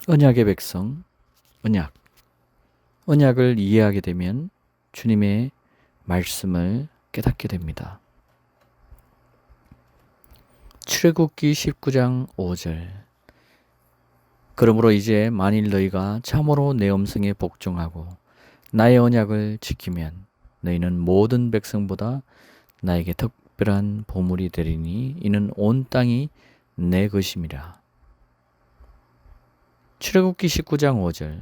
언약의 백성, 언약. 언약을 이해하게 되면 주님의 말씀을 깨닫게 됩니다. 출애굽기 19장 5절. 그러므로 이제 만일 너희가 참으로 내 음성에 복종하고 나의 언약을 지키면 너희는 모든 백성보다 나에게 특별한 보물이 되리니 이는 온 땅이 내 것임이라. 출애굽기 19장 5절.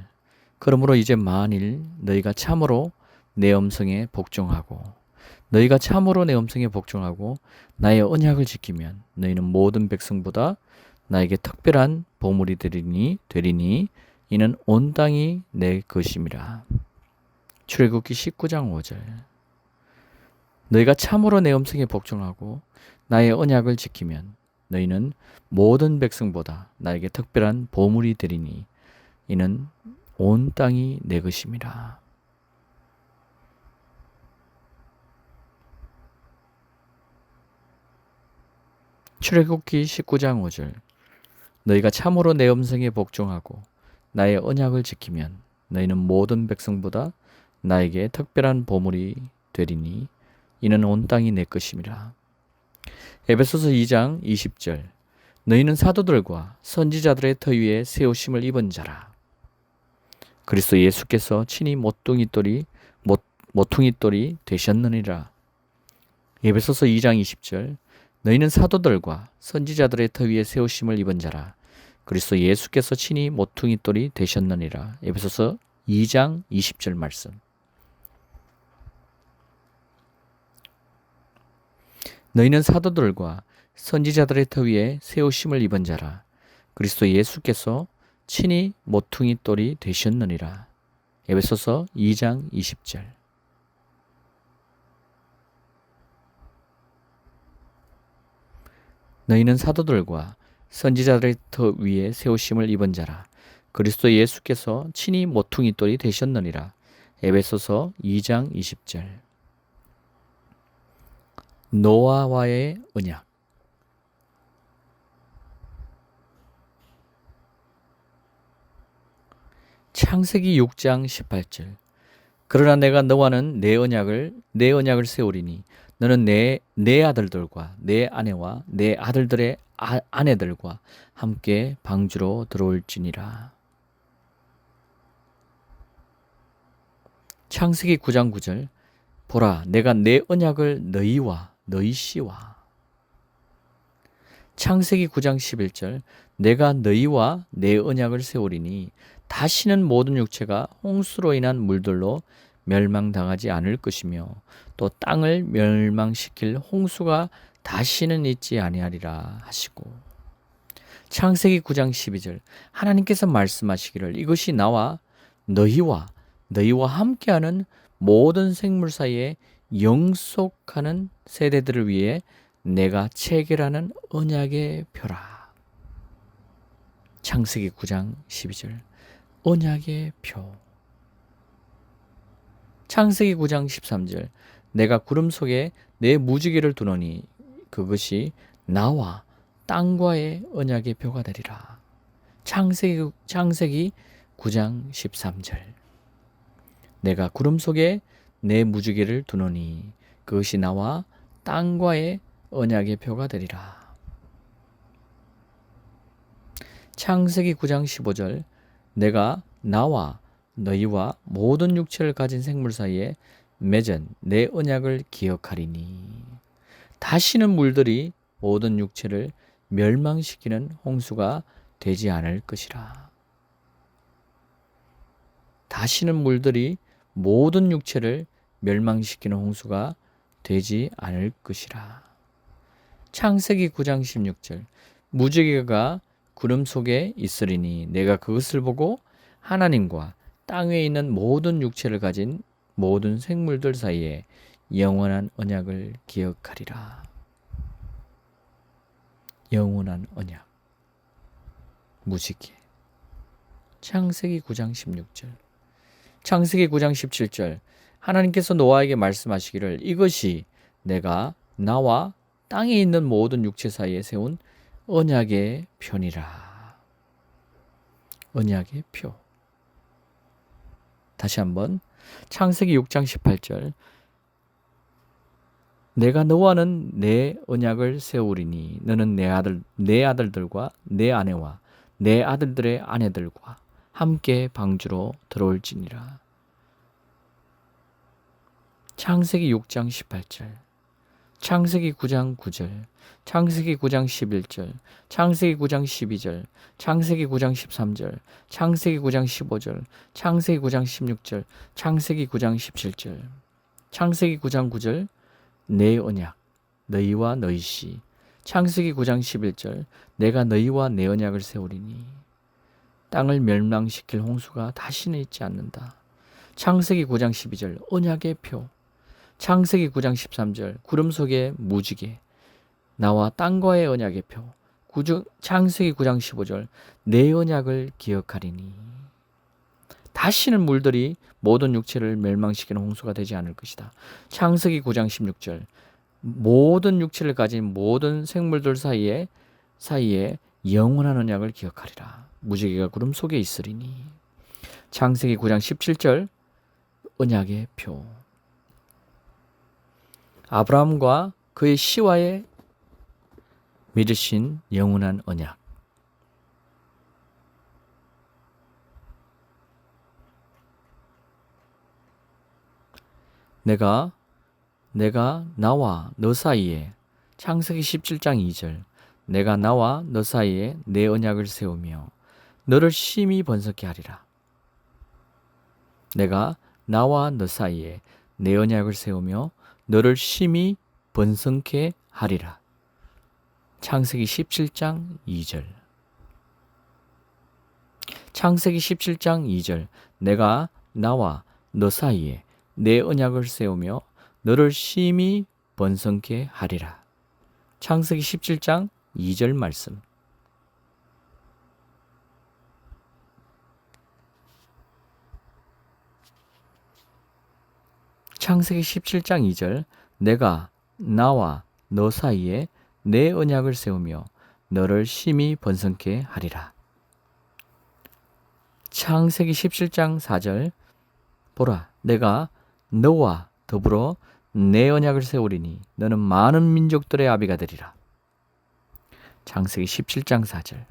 그러므로 이제 만일 너희가 참으로 내 음성에 복종하고 너희가 참으로 내 음성에 복종하고 나의 언약을 지키면 너희는 모든 백성보다 나에게 특별한 보물이 되리니 이는 온 땅이 내 것임이라. 출애굽기 19장 5절. 너희가 참으로 내 음성에 복종하고 나의 언약을 지키면 너희는 모든 백성보다 나에게 특별한 보물이 되리니 이는 온 땅이 내 것임이라. 출애굽기 19장 5절. 너희가 참으로 내 음성에 복종하고 나의 언약을 지키면 너희는 모든 백성보다 나에게 특별한 보물이 되리니 이는 온 땅이 내 것임이라. 에베소서 2장 20절. 너희는 사도들과 선지자들의 터 위에 세우심을 입은 자라. 그리스도 예수께서 친히 모퉁이돌이 되셨느니라. 에베소서 2장 20절. 너희는 사도들과 선지자들의 터 위에 세우심을 입은 자라. 그리스도 예수께서 친히 모퉁이돌이 되셨느니라. 에베소서 2장 20절 말씀. 너희는 사도들과 선지자들의 터 위에 세우심을 입은 자라. 그리스도 예수께서 친히 모퉁이돌이 되셨느니라. 에베소서 2장 20절. 너희는 사도들과 선지자들의 터 위에 세우심을 입은 자라. 그리스도 예수께서 친히 모퉁이돌이 되셨느니라. 에베소서 2장 20절. 노아와의 언약. 창세기 6장 18절. 그러나 내가 너와는 내 언약을 세우리니 너는 내 아들들과 내 아내와 내 아들들의 아내들과 함께 방주로 들어올지니라. 창세기 9장 9절. 보라, 내가 내 언약을 너희와 너희 씨와. 창세기 9장 11절. 내가 너희와 내 언약을 세우리니 다시는 모든 육체가 홍수로 인한 물들로 멸망당하지 않을 것이며 또 땅을 멸망시킬 홍수가 다시는 있지 아니하리라 하시고. 창세기 9장 12절. 하나님께서 말씀하시기를 이것이 나와 너희와 함께하는 모든 생물 사이에 영속하는 세대들을 위해 내가 체결하는 언약의 표라. 창세기 9장 12절. 언약의 표. 창세기 9장 13절. 내가 구름 속에 내 무지개를 두노니 그것이 나와 땅과의 언약의 표가 되리라. 창세기 9장 13절. 내가 구름 속에 내 무지개를 두노니 그것이 나와 땅과의 언약의 표가 되리라. 창세기 9장 15절. 내가 나와 너희와 모든 육체를 가진 생물 사이에 맺은 내 언약을 기억하리니 다시는 물들이 모든 육체를 멸망시키는 홍수가 되지 않을 것이라. 다시는 물들이 모든 육체를 멸망시키는 홍수가 되지 않을 것이라. 창세기 9장 16절. 무지개가 구름 속에 있으리니 내가 그것을 보고 하나님과 땅 위에 있는 모든 육체를 가진 모든 생물들 사이에 영원한 언약을 기억하리라. 영원한 언약. 무지개. 창세기 9장 16절. 창세기 9장 17절. 하나님께서 노아에게 말씀하시기를 이것이 내가 나와 땅에 있는 모든 육체 사이에 세운 언약의 편이라. 언약의 표. 다시 한번 창세기 6장 18절 내가 너와는 내 언약을 세우리니 너는 내 아들들과 내 아내와 내 아들들의 아내들과 함께 방주로 들어올지니라. 창세기 6장 18절 창세기 9장 9절 창세기 9장 11절 창세기 9장 12절 창세기 9장 13절 창세기 9장 15절 창세기 9장 16절 창세기 9장 17절 창세기 9장 9절 내 언약 너희와 너희 씨 창세기 9장 11절 내가 너희와 내 언약을 세우리니 땅을 멸망시킬 홍수가 다시는 있지 않는다. 창세기 9장 12절 언약의 표 창세기 9장 13절 구름 속의 무지개 나와 땅과의 언약의 표 창세기 9장 15절 내 언약을 기억하리니 다시는 물들이 모든 육체를 멸망시키는 홍수가 되지 않을 것이다. 창세기 9장 16절 모든 육체를 가진 모든 생물들 사이에 영원한 언약을 기억하리라. 무지개가 구름 속에 있으리니. 창세기 9장 17절 언약의 표 아브라함과 그의 씨와의 맺으신 영원한 언약. 내가 나와 너 사이에 창세기 17장 2절 내가 나와 너 사이에 내 언약을 세우며 너를 심히 번성케 하리라. 내가 나와 너 사이에 내 언약을 세우며 너를 심히 번성케 하리라. 창세기 17장 2절 창세기 17장 2절 내가 나와 너 사이에 내 언약을 세우며 너를 심히 번성케 하리라. 창세기 17장 2절 말씀. 창세기 17장 2절 내가 나와 너 사이에 내 언약을 세우며 너를 심히 번성케 하리라. 창세기 17장 4절 보라 내가 너와 더불어 내 언약을 세우리니 너는 많은 민족들의 아비가 되리라. 창세기 17장 4절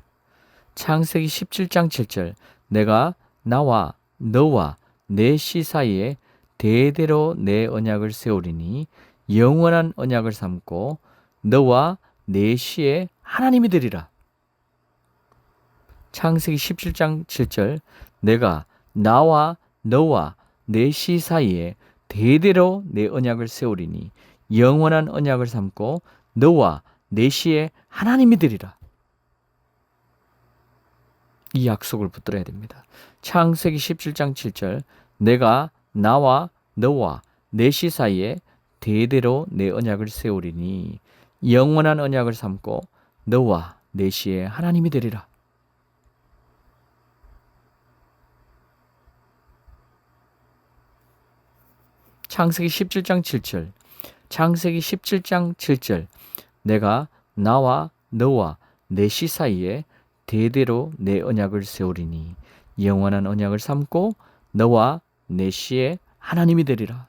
창세기 17장 7절 내가 나와 너와 내 씨 사이에 대대로 내 언약을 세우리니 영원한 언약을 삼고 너와 내 씨의 하나님이 되리라. 창세기 17장 7절 내가 나와 너와 내 씨 사이에 대대로 내 언약을 세우리니 영원한 언약을 삼고 너와 내 씨의 하나님이 되리라. 이 약속을 붙들어야 됩니다. 창세기 17장 7절 내가 나와 너와 내 씨 사이에 대대로 내 언약을 세우리니 영원한 언약을 삼고 너와 내 씨의 하나님이 되리라. 창세기 17장 7절 창세기 17장 7절 내가 나와 너와 내 씨 사이에 대대로 내 언약을 세우리니 영원한 언약을 삼고 너와 내 씨의 하나님이 되리라.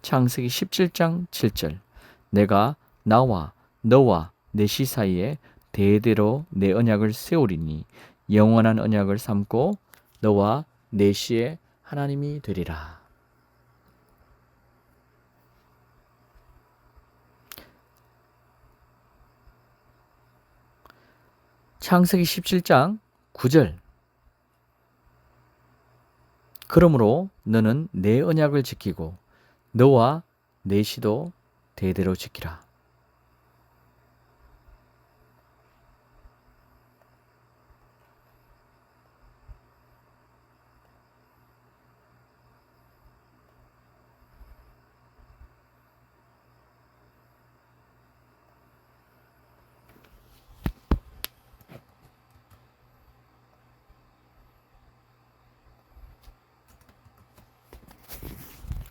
창세기 17장 7절 내가 나와 너와 내 씨 사이에 대대로 내 언약을 세우리니 영원한 언약을 삼고 너와 내 씨의 하나님이 되리라. 창세기 17장 9절 그러므로 너는 내 언약을 지키고 너와 내 씨도 대대로 지키라.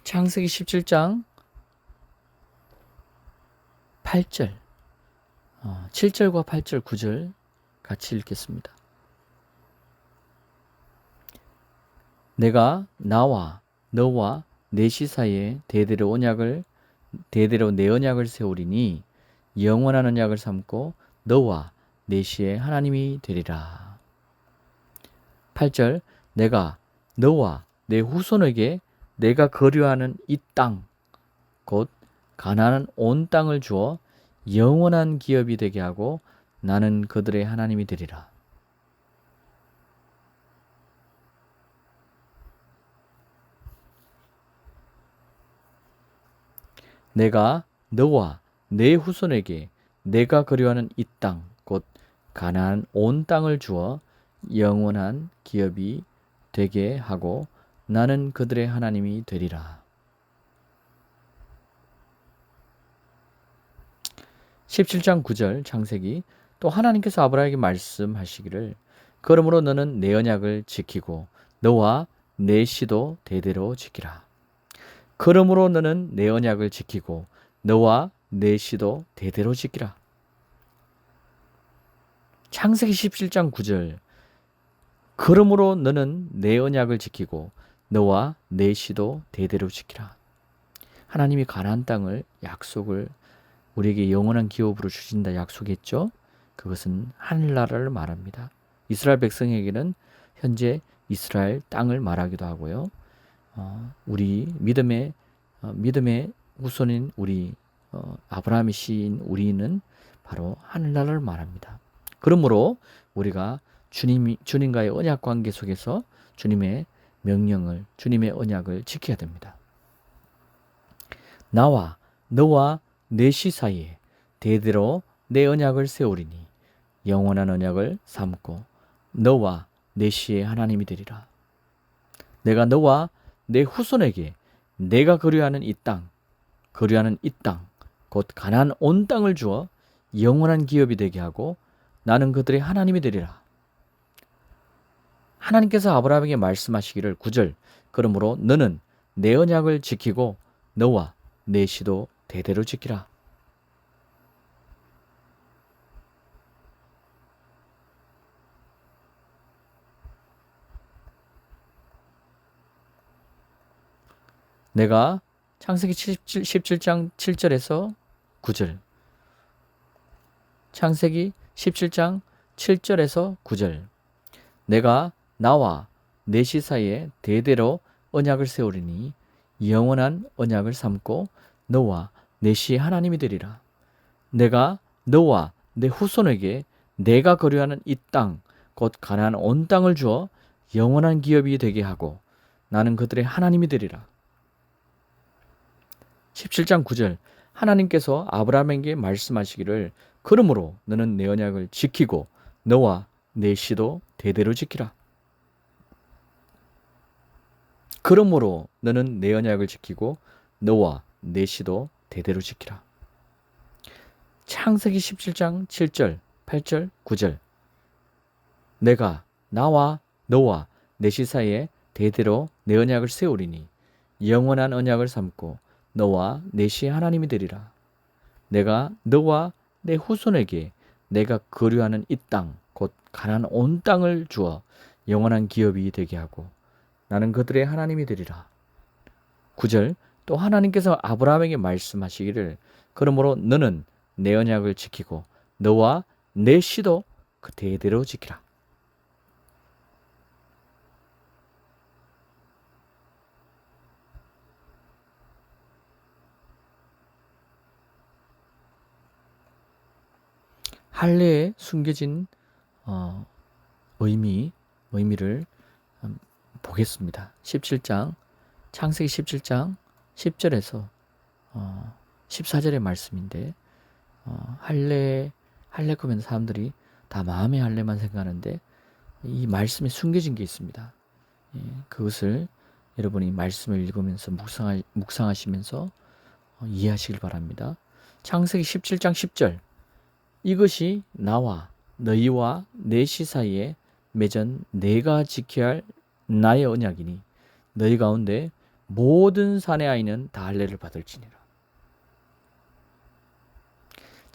창세기 17장 8절, 7절과 8절, 9절 같이 읽겠습니다. 내가 나와 너와 내 시 사이에 대대로 내 언약을 세우리니 영원한 언약을 삼고 너와 내 시의 하나님이 되리라. 8절, 내가 너와 내 후손에게 내가 거류하는 이 땅, 곧 가나안 온 땅을 주어 영원한 기업이 되게 하고 나는 그들의 하나님이 되리라. 내가 너와 내 후손에게 내가 거류하는 이 땅, 곧 가나안 온 땅을 주어 영원한 기업이 되게 하고 나는 그들의 하나님이 되리라. 17장 9절 창세기, 또 하나님께서 아브라함에게 말씀하시기를 그러므로 너는 내 언약을 지키고 너와 내 시도 대대로 지키라. 그러므로 너는 내 언약을 지키고 너와 내 시도 대대로 지키라. 창세기 17장 9절, 그러므로 너는 내 언약을 지키고 너와 내 시도 대대로 지키라. 하나님이 가나안 땅을 약속을 우리에게 영원한 기업으로 주신다 약속했죠. 그것은 하늘나라를 말합니다. 이스라엘 백성에게는 현재 이스라엘 땅을 말하기도 하고요. 우리 믿음의 후손인 우리 아브라함의 씨인 우리는 바로 하늘나라를 말합니다. 그러므로 우리가 주님과의 언약 관계 속에서 주님의 명령을, 주님의 언약을 지켜야 됩니다. 나와 너와 내 시 사이에 대대로 내 언약을 세우리니 영원한 언약을 삼고 너와 내 시의 하나님이 되리라. 내가 너와 내 후손에게 내가 거류하는 이 땅, 곧 가나안 온 땅을 주어 영원한 기업이 되게 하고 나는 그들의 하나님이 되리라. 하나님께서 아브라함에게 말씀하시기를 9절, 그러므로 너는 내 언약을 지키고 너와 내 시도 대대로 지키라. 내가 창세기 17장 7절에서 9절, 창세기 17장 7절에서 9절, 내가 나와 내 시 사이에 대대로 언약을 세우리니 영원한 언약을 삼고 너와 내 시의 하나님이 되리라. 내가 너와 내 후손에게 내가 거류하는 이 땅, 곧 가나안 온 땅을 주어 영원한 기업이 되게 하고 나는 그들의 하나님이 되리라. 17장 9절, 하나님께서 아브라함에게 말씀하시기를 그러므로 너는 내 언약을 지키고 너와 내 시도 대대로 지키라. 그러므로 너는 내 언약을 지키고 너와 내 시도 대대로 지키라. 창세기 17장 7절, 8절, 9절, 내가 나와 너와 내 시 사이에 대대로 내 언약을 세우리니 영원한 언약을 삼고 너와 내 시의 하나님이 되리라. 내가 너와 내 후손에게 내가 거류하는 이 땅, 곧 가나안 온 땅을 주어 영원한 기업이 되게 하고 나는 그들의 하나님이 되리라. 9절, 또 하나님께서 아브라함에게 말씀하시기를 그러므로 너는 내 언약을 지키고 너와 내 시도 그 대대로 지키라. 할례에 숨겨진 의미를 보겠습니다. 17장, 창세기 17장 10절에서 14절의 말씀인데, 할례 그러면 사람들이 다 마음의 할례만 생각하는데 이 말씀에 숨겨진 게 있습니다. 그것을 여러분이 말씀을 읽으면서 묵상하시면서 이해하시길 바랍니다. 창세기 17장 10절, 이것이 나와 너희와 내 시 사이에 맺은 내가 지켜야 할 나의 언약이니 너희 가운데 모든 사내 아이는 다 할례를 받을지니라.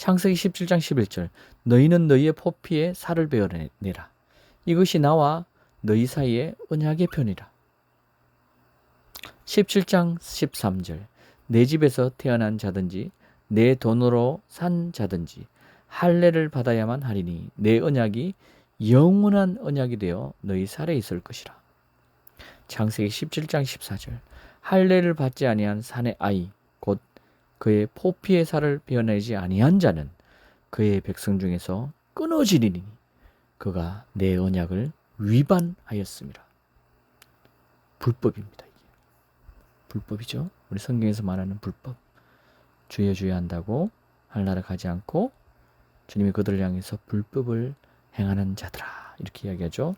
창세기 17장 11절 너희는 너희의 포피에 살을 베어내라. 이것이 나와 너희 사이의 언약의 편이라. 17장 13절 내 집에서 태어난 자든지 내 돈으로 산 자든지 할례를 받아야만 하리니 내 언약이 영원한 언약이 되어 너희 살에 있을 것이라. 창세기 17장 14절 할례를 받지 아니한 산의 아이 곧 그의 포피의 살을 베어내지 아니한 자는 그의 백성 중에서 끊어지리니 그가 내 언약을 위반하였습니다. 불법입니다. 이게 불법이죠. 우리 성경에서 말하는 불법. 주여 주여 한다고 할나라 가지 않고 주님이 그들을 향해서 불법을 행하는 자들아 이렇게 이야기하죠.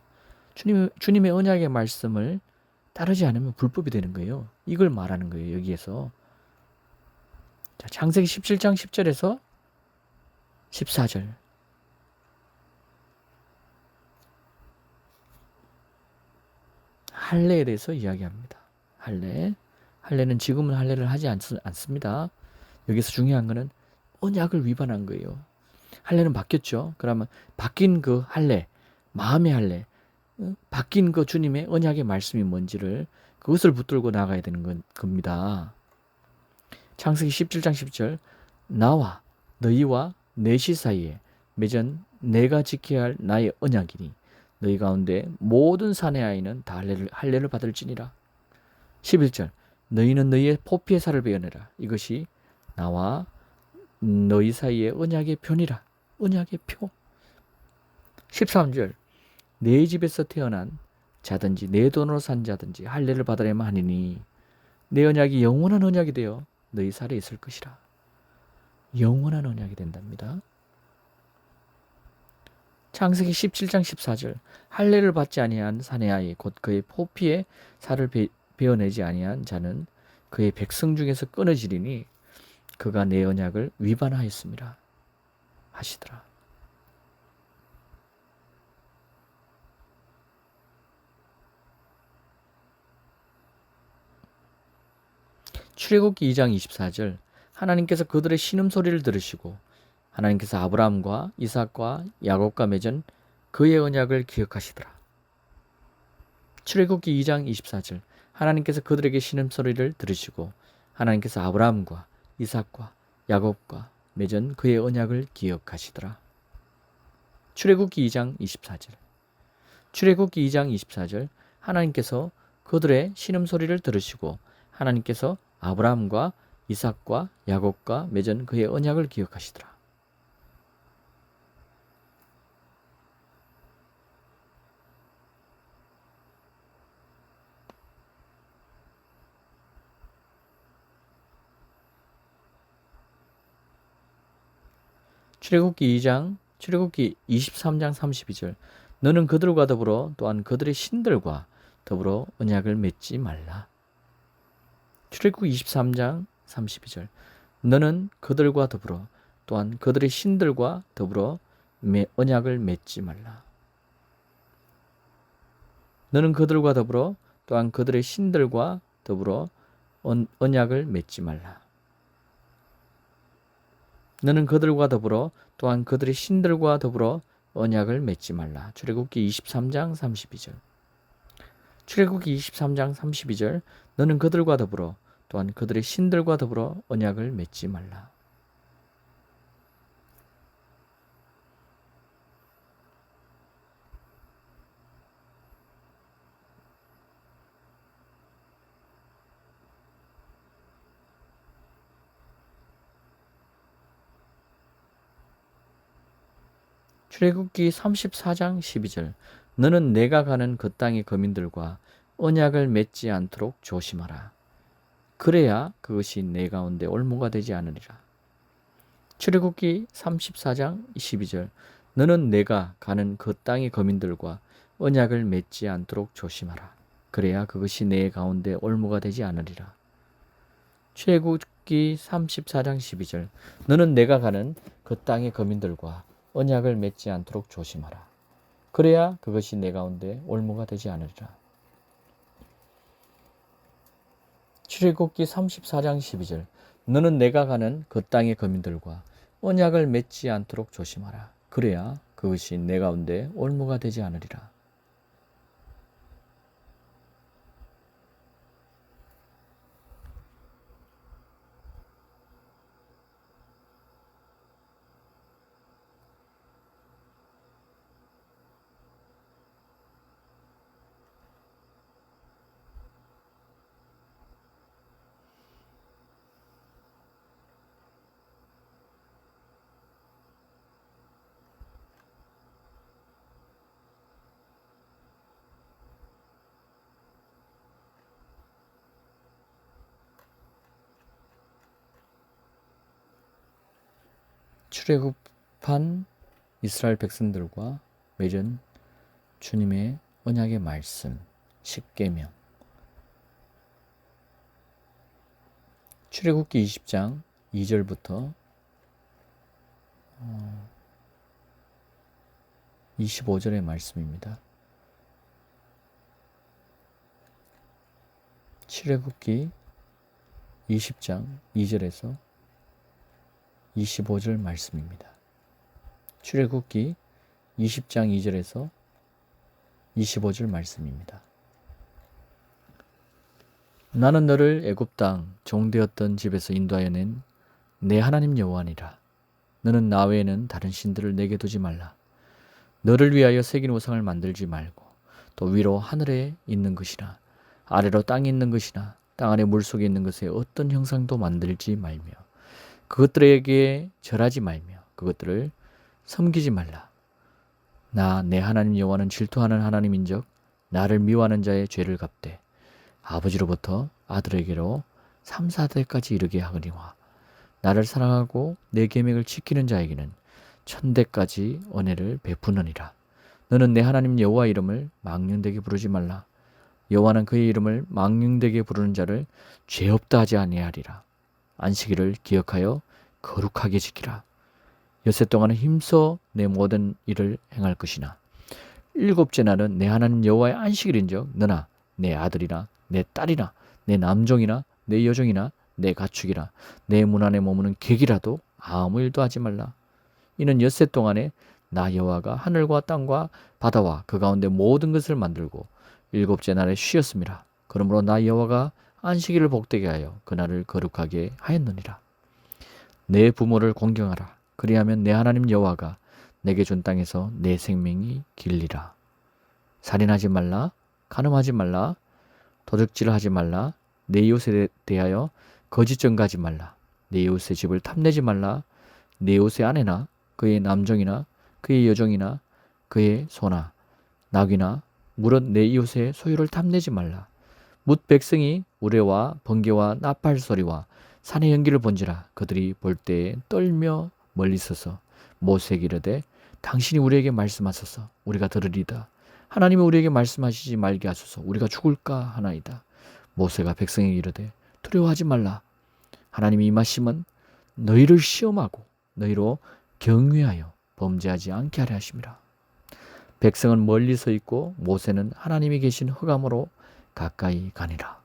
주님의 언약의 말씀을 따르지 않으면 불법이 되는 거예요. 이걸 말하는 거예요. 여기에서. 자, 창세기 17장 10절에서 14절 할례에 대해서 이야기합니다. 할례는 지금은 할례를 하지 않습니다. 여기서 중요한 거는 언약을 위반한 거예요. 할례는 바뀌었죠. 그러면 바뀐 그 할례, 마음의 할례, 바뀐 그 주님의 언약의 말씀이 뭔지를 그것을 붙들고 나가야 되는 겁니다. 창세기 17장 10절 나와 너희와 내 시 사이에 맺은 내가 지켜야 할 나의 언약이니 너희 가운데 모든 사내 아이는 다 할례를 받을지니라. 11절 너희는 너희의 포피의 살을 베어내라. 이것이 나와 너희 사이의 언약의 편이라. 언약의 표. 13절 내 집에서 태어난 자든지 내 돈으로 산 자든지 할례를 받으려면 하니니 내 언약이 영원한 언약이 되어 너희 살에 있을 것이라. 영원한 언약이 된답니다. 창세기 17장 14절 할례를 받지 아니한 사내 아이 곧 그의 포피의 살을 베어내지 아니한 자는 그의 백성 중에서 끊어지리니 그가 내 언약을 위반하였습니다. 하시더라. 출애굽기 2장 24절 하나님께서 그들의 신음소리를 들으시고 하나님께서 아브라함과 이삭과 야곱과 맺은 그의 언약을 기억하시더라. 출애굽기 2장 24절 하나님께서 그들에게 신음소리를 들으시고 하나님께서 아브라함과 이삭과 야곱과 맺은 그의 언약을 기억하시더라. 출애굽기 2장 24절 출애굽기 2장 24절 하나님께서 그들의 신음소리를 들으시고 하나님께서 아브라함과 이삭과 야곱과 맺은 그의 언약을 기억하시더라. 출애굽기 23장 32절 너는 그들과 더불어 또한 그들의 신들과 더불어 언약을 맺지 말라. 출애굽기 23장 32절 너는 그들과 더불어 또한 그들의 신들과 더불어 언약을 맺지 말라. 너는 그들과 더불어 또한 그들의 신들과 더불어 언약을 맺지 말라. 너는 그들과 더불어 또한 그들의 신들과 더불어 언약을 맺지 말라. 출애굽기 23장 32절 출애굽기 23장 32절 너는 그들과 더불어 또한 그들의 신들과 더불어 언약을 맺지 말라. 출애굽기 34장 12절 너는 내가 가는 그 땅의 거민들과 언약을 맺지 않도록 조심하라. 그래야 그것이 내 가운데 올무가 되지 않으리라. 출애굽기 34장 12절 너는 내가 가는 그 땅의 거민들과 언약을 맺지 않도록 조심하라. 그래야 그것이 내 가운데 올무가 되지 않으리라. 출애굽기 34장 12절 너는 내가 가는 그 땅의 거민들과 언약을 맺지 않도록 조심하라. 그래야 그것이 내 가운데 올무가 되지 않으리라. 출애굽기 34장 12절 너는 내가 가는 그 땅의 거민들과 언약을 맺지 않도록 조심하라. 그래야 그것이 내 가운데 올무가 되지 않으리라. 출애굽한 이스라엘 백성들과 맺은 주님의 언약의 말씀, 십계명. 출애굽기 20장 2절부터 25절의 말씀입니다. 출애굽기 20장 2절에서 25절 말씀입니다. 출애굽기 20장 2절에서 25절 말씀입니다. 나는 너를 애굽 땅 종되었던 집에서 인도하여 낸 내 하나님 여호와니라. 너는 나 외에는 다른 신들을 내게 두지 말라. 너를 위하여 새긴 우상을 만들지 말고 또 위로 하늘에 있는 것이나 아래로 땅에 있는 것이나 땅 아래 물속에 있는 것에 어떤 형상도 만들지 말며 그것들에게 절하지 말며 그것들을 섬기지 말라. 나 내 하나님 여호와는 질투하는 하나님인즉 나를 미워하는 자의 죄를 갚되 아버지로부터 아들에게로 3, 4대까지 이르게 하거니와 나를 사랑하고 내 계명을 지키는 자에게는 1000대까지 은혜를 베푸느니라. 너는 내 하나님 여호와 이름을 망령되게 부르지 말라. 여호와는 그의 이름을 망령되게 부르는 자를 죄 없다 하지 아니하리라. 안식일을 기억하여 거룩하게 지키라. 엿새 동안은 힘써 내 모든 일을 행할 것이나 일곱째 날은 내 하나님 여호와의 안식일인즉 너나 내 아들이나 내 딸이나 내 남종이나 내 여종이나 내 가축이라 내 문 안에 머무는 객이라도 아무 일도 하지 말라. 이는 엿새 동안에 나 여호와가 하늘과 땅과 바다와 그 가운데 모든 것을 만들고 일곱째 날에 쉬었습니다. 그러므로 나 여호와가 안식일을 복되게 하여 그날을 거룩하게 하였느니라. 내 부모를 공경하라. 그리하면 내 하나님 여호와가 내게 준 땅에서 내 생명이 길리라. 살인하지 말라. 간음하지 말라. 도적질하지 말라. 내 이웃에 대하여 거짓 증거하지 말라. 내 이웃의 집을 탐내지 말라. 내 이웃의 아내나 그의 남종이나 그의 여종이나 그의 소나 낙이나 무릇 내 이웃의 소유를 탐내지 말라. 뭇 백성이 우레와 번개와 나팔 소리와 산의 연기를 본지라 그들이 볼 때에 떨며 멀리 서서 모세에게 이르되 당신이 우리에게 말씀하소서 우리가 들으리다. 하나님이 우리에게 말씀하시지 말게 하소서 우리가 죽을까 하나이다. 모세가 백성에게 이르되 두려워하지 말라. 하나님이 임하심은 너희를 시험하고 너희로 경외하여 범죄하지 않게 하려 하심이라. 백성은 멀리 서 있고 모세는 하나님이 계신 흑암으로 가까이 가니라.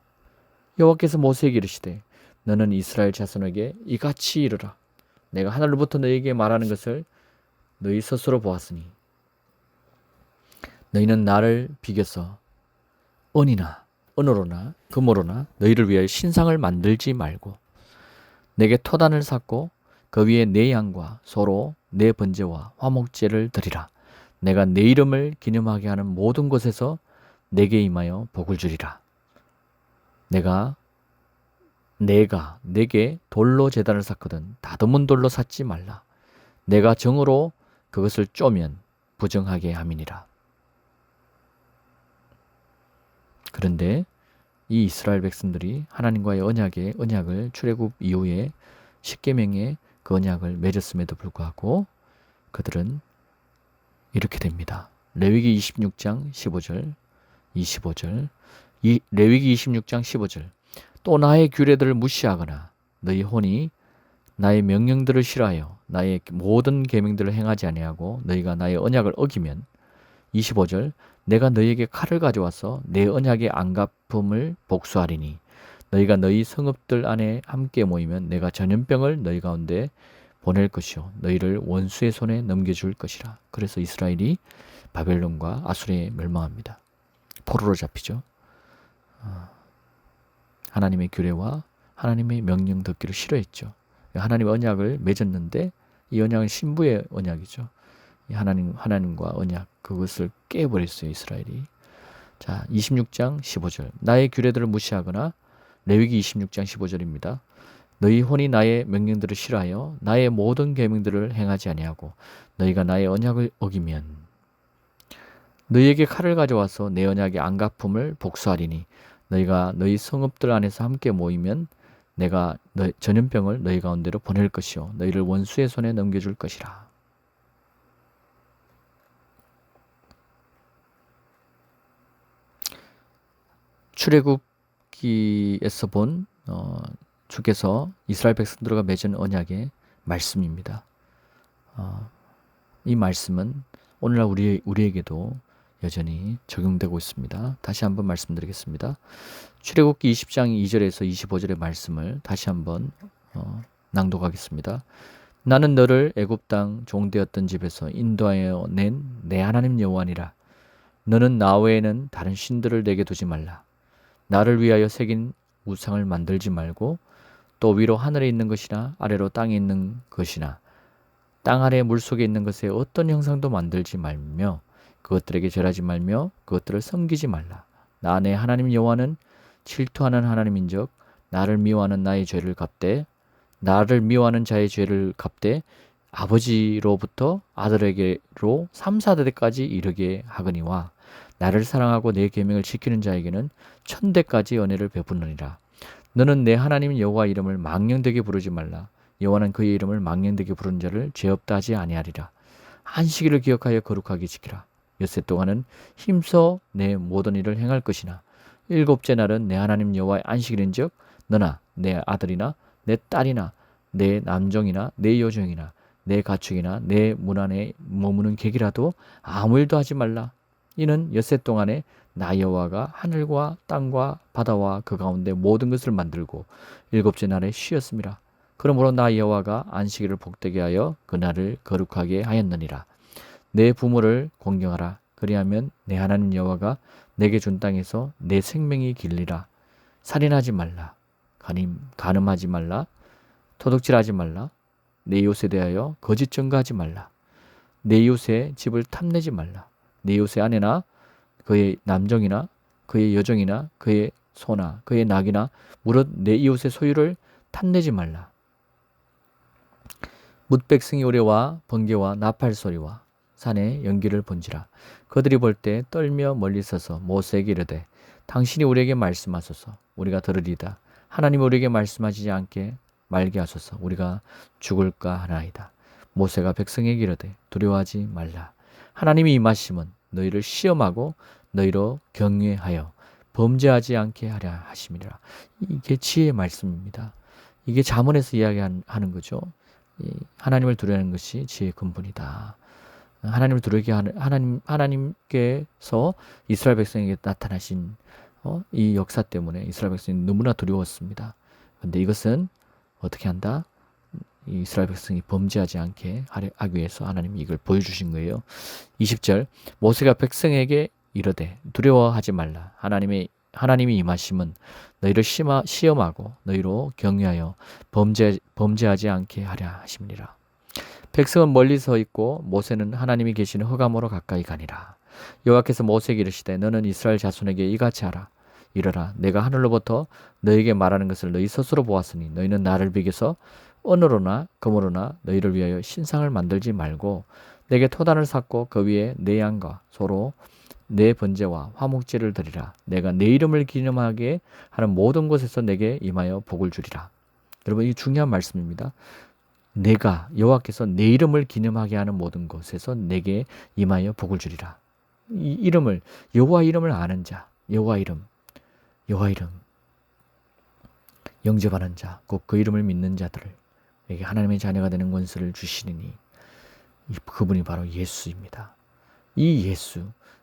여호와께서 모세에게 이르시되 너는 이스라엘 자손에게 이같이 이르라. 내가 하늘로부터 너희에게 말하는 것을 너희 스스로 보았으니 너희는 나를 비겨서 은으로나 금으로나 너희를 위하여 신상을 만들지 말고 내게 토단을 쌓고 그 위에 내 양과 소로 내 번제와 화목제를 드리라. 내가 내 이름을 기념하게 하는 모든 곳에서 내게 임하여 복을 주리라. 내가 내게 돌로 제단을 쌓거든 다듬은 돌로 쌓지 말라. 내가 정으로 그것을 쪼면 부정하게 함이니라. 그런데 이 이스라엘 백성들이 하나님과의 언약을 출애굽 이후에 십계명의 그 언약을 맺었음에도 불구하고 그들은 이렇게 됩니다. 레위기 26장 15절 25절 레위기 26장 15절 또 나의 규례들을 무시하거나 너희 혼이 나의 명령들을 싫어하여 나의 모든 계명들을 행하지 아니하고 너희가 나의 언약을 어기면 25절 내가 너희에게 칼을 가져와서 내 언약의 안갚음을 복수하리니 너희가 너희 성읍들 안에 함께 모이면 내가 전염병을 너희 가운데 보낼 것이요 너희를 원수의 손에 넘겨줄 것이라. 그래서 이스라엘이 바벨론과 아수르에 멸망합니다. 포로로 잡히죠. 하나님의 규례와 하나님의 명령 듣기를 싫어했죠. 하나님의 언약을 맺었는데 이 언약은 신부의 언약이죠. 하나님과 언약 그것을 깨버렸어요 이스라엘이. 자 26장 15절 나의 규례들을 무시하거나 레위기 26장 15절입니다. 너희 혼이 나의 명령들을 싫어하여 나의 모든 계명들을 행하지 아니하고 너희가 나의 언약을 어기면 너희에게 칼을 가져와서 내 언약의 안갚음을 복수하리니 너희가 너희 성읍들 안에서 함께 모이면 내가 전염병을 너희 가운데로 보낼 것이요 너희를 원수의 손에 넘겨줄 것이라. 출애굽기에서 본 주께서 이스라엘 백성들과 맺은 언약의 말씀입니다. 이 말씀은 오늘날 우리에게도 여전히 적용되고 있습니다. 다시 한번 말씀드리겠습니다. 출애굽기 20장 2절에서 25절의 말씀을 다시 한번 낭독하겠습니다. 나는 너를 애굽 땅 종되었던 집에서 인도하여 낸 내 하나님 여호와니라. 너는 나 외에는 다른 신들을 내게 두지 말라. 나를 위하여 새긴 우상을 만들지 말고 또 위로 하늘에 있는 것이나 아래로 땅에 있는 것이나 땅 아래 물속에 있는 것에 어떤 형상도 만들지 말며 그것들에게 절하지 말며 그것들을 섬기지 말라. 나 내 하나님 여호와는 질투하는 하나님인즉 나를 미워하는 나의 죄를 갚되 나를 미워하는 자의 죄를 갚되 아버지로부터 아들에게로 3, 4대까지 이르게 하거니와 나를 사랑하고 내 계명을 지키는 자에게는 1000대까지 은혜를 베푸느니라. 너는 내 하나님 여호와 이름을 망령되게 부르지 말라. 여호와는 그의 이름을 망령되게 부르는 자를 죄 없다 하지 아니하리라. 안식일을 기억하여 거룩하게 지키라. 엿새 동안은 힘써 내 모든 일을 행할 것이나 일곱째 날은 내 하나님 여호와의 안식일인즉 너나 내 아들이나 내 딸이나 내 남종이나 내 여종이나 내 가축이나 내 문 안에 머무는 객이라도 아무 일도 하지 말라. 이는 엿새 동안에 나 여호와가 하늘과 땅과 바다와 그 가운데 모든 것을 만들고 일곱째 날에 쉬었음이라. 그러므로 나 여호와가 안식일을 복되게 하여 그날을 거룩하게 하였느니라. 내 부모를 공경하라. 그리하면 내 하나님 여호와가 내게 준 땅에서 내 생명이 길리라. 살인하지 말라. 간음하지 말라. 도둑질하지 말라. 내 이웃에 대하여 거짓 증거하지 말라. 내 이웃의 집을 탐내지 말라. 내 이웃의 아내나 그의 남종이나 그의 여종이나 그의 소나 그의 낙이나 무릇 내 이웃의 소유를 탐내지 말라. 뭇백승이 오래와 번개와 나팔 소리와 산에 연기를 본지라. 그들이 볼 때 떨며 멀리 서서 모세에게 이르되 당신이 우리에게 말씀하소서. 우리가 들으리다. 하나님 우리에게 말씀하시지 않게 말게 하소서. 우리가 죽을까 하나이다. 모세가 백성에게 이르되 두려워하지 말라. 하나님이 임하심은 너희를 시험하고 너희로 경외하여 범죄하지 않게 하려 하심이라. 이게 지혜의 말씀입니다. 이게 잠언에서 이야기하는 거죠. 하나님을 두려워하는 것이 지혜의 근본이다. 하나님을 두려게 하는 하나님께서 이스라엘 백성에게 나타나신 이 역사 때문에 이스라엘 백성이 너무나 두려웠습니다. 그런데 이것은 어떻게 한다? 이스라엘 백성이 범죄하지 않게 하기 위해서 하나님이 이걸 보여주신 거예요. 20절 모세가 백성에게 이르되 두려워하지 말라. 하나님이 임하심은 너희를 시험하고 너희로 경외하여 범죄하지 않게 하랴 하심이니라. 백성은 멀리 서 있고 모세는 하나님이 계시는 흑암으로 가까이 가니라. 여호와께서 모세에게 이르시되 너는 이스라엘 자손에게 이같이 하라. 이르라. 내가 하늘로부터 너희에게 말하는 것을 너희 스스로 보았으니 너희는 나를 비교서 은으로나 금으로나 너희를 위하여 신상을 만들지 말고 내게 토단을 쌓고 그 위에 내 양과 소로 내 번제와 화목제를 드리라. 내가 내 이름을 기념하게 하는 모든 곳에서 내게 임하여 복을 주리라. 여러분 이 중요한 말씀입니다. 내가 여호와께서 내 이름을 기념하게 하는 모든 곳에서 내게 임하여 복을 주리라. 이 이름을 여호와 이름을 아는 자, 여호와 이름 영접하는 자, 곧 그 이름을 믿는 자들에게 하나님의 자녀가 되는 권세를 주시니 그분이 바로 예수입니다. 이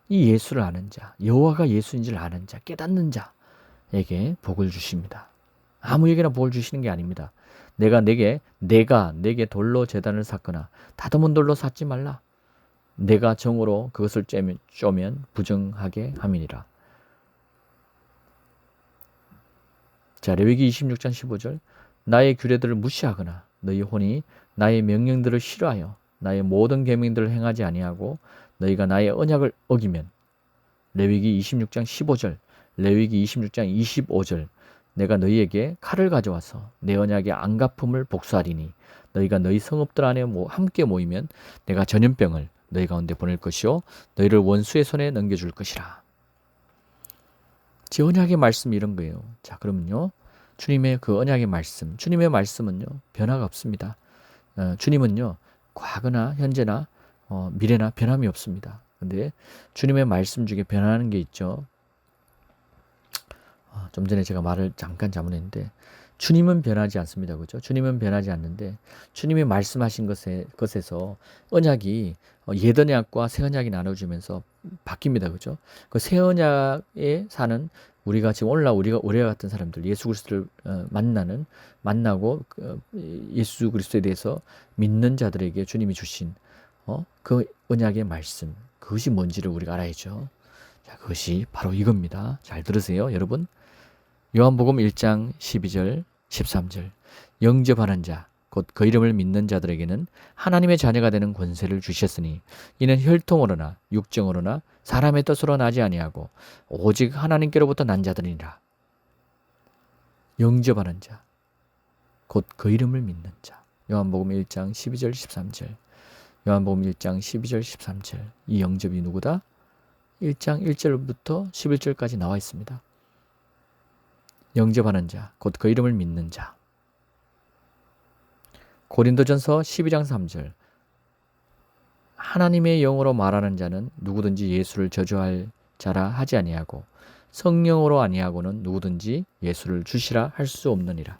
예수를 아는 자, 여호와가 예수인 줄 아는 자, 깨닫는 자에게 복을 주십니다. 아무에게나 복을 주시는 게 아닙니다. 내가 내게 돌로 제단을 샀거나 다듬은 돌로 샀지 말라. 내가 정으로 그것을 쪼면 부정하게 함이니라. 자, 레위기 26장 15절. 나의 규례들을 무시하거나 너희 혼이 나의 명령들을 싫어하여 나의 모든 계명들을 행하지 아니하고 너희가 나의 언약을 어기면. 레위기 26장 15절, 레위기 26장 25절. 내가 너희에게 칼을 가져와서 내 언약의 안갚음을 복수하리니 너희가 너희 성읍들 안에 함께 모이면 내가 전염병을 너희 가운데 보낼 것이요 너희를 원수의 손에 넘겨줄 것이라. 제 언약의 말씀이 이런 거예요. 자, 그러면요, 주님의 그 언약의 말씀, 주님의 말씀은요 변화가 없습니다. 주님은요 과거나 현재나 미래나 변함이 없습니다. 근데 주님의 말씀 중에 변하는 게 있죠. 좀 전에 제가 말을 잠깐 잘못했는데, 주님은 변하지 않습니다. 그렇죠? 주님은 변하지 않는데 주님이 말씀하신 것에서 언약이 옛 언약과 새 언약이 나눠지면서 바뀝니다. 그렇죠? 그 새 언약에 사는 우리가 지금 우리와 같은 사람들, 예수 그리스도를 만나고 예수 그리스도에 대해서 믿는 자들에게 주님이 주신 그 언약의 말씀, 그것이 뭔지를 우리가 알아야죠. 자, 그것이 바로 이겁니다. 잘 들으세요, 여러분. 요한복음 1장 12절 13절. 영접하는 자 곧 그 이름을 믿는 자들에게는 하나님의 자녀가 되는 권세를 주셨으니 이는 혈통으로나 육정으로나 사람의 뜻으로 나지 아니하고 오직 하나님께로부터 난 자들이니라. 영접하는 자 곧 그 이름을 믿는 자. 요한복음 1장 12절 13절. 요한복음 1장 12절 13절. 이 영접이 누구다? 1장 1절부터 11절까지 나와 있습니다. 영접하는 자, 곧 그 이름을 믿는 자. 고린도전서 12장 3절. 하나님의 영으로 말하는 자는 누구든지 예수를 저주할 자라 하지 아니하고 성령으로 아니하고는 누구든지 예수를 주시라 할 수 없느니라.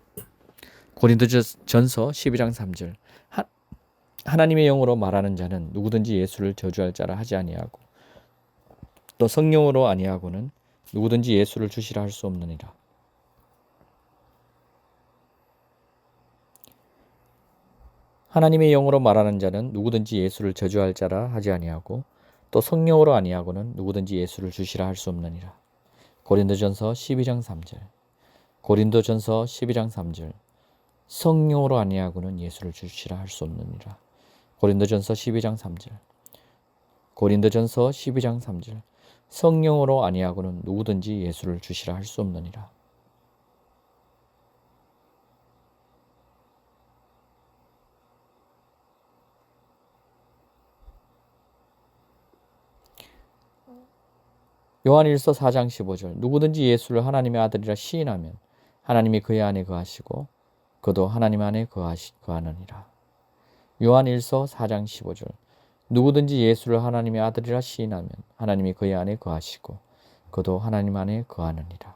고린도전서 12장 3절. 하나님의 영으로 말하는 자는 누구든지 예수를 저주할 자라 하지 아니하고 또 성령으로 아니하고는 누구든지 예수를 주시라 할 수 없느니라. 하나님의 영으로 말하는 자는 누구든지 예수를 저주할 자라 하지 아니하고 또 성령으로 아니하고는 누구든지 예수를 주시라 할 수 없느니라. 고린도전서 12장 3절. 고린도전서 12장 3절. 성령으로 아니하고는 예수를 주시라 할 수 없느니라. 고린도전서 12장 3절. 고린도전서 12장 3절. 성령으로 아니하고는 누구든지 예수를 주시라 할 수 없느니라. 요한일서 4장 15절. 누구든지 예수를 하나님의 아들이라 시인하면 하나님이 그의 안에 거하시고 그도 하나님 안에 거하느니라. 요한일서 4장 15절. 누구든지 예수를 하나님의 아들이라 시인하면 하나님이 그의 안에 거하시고 그도 하나님 안에 거하느니라.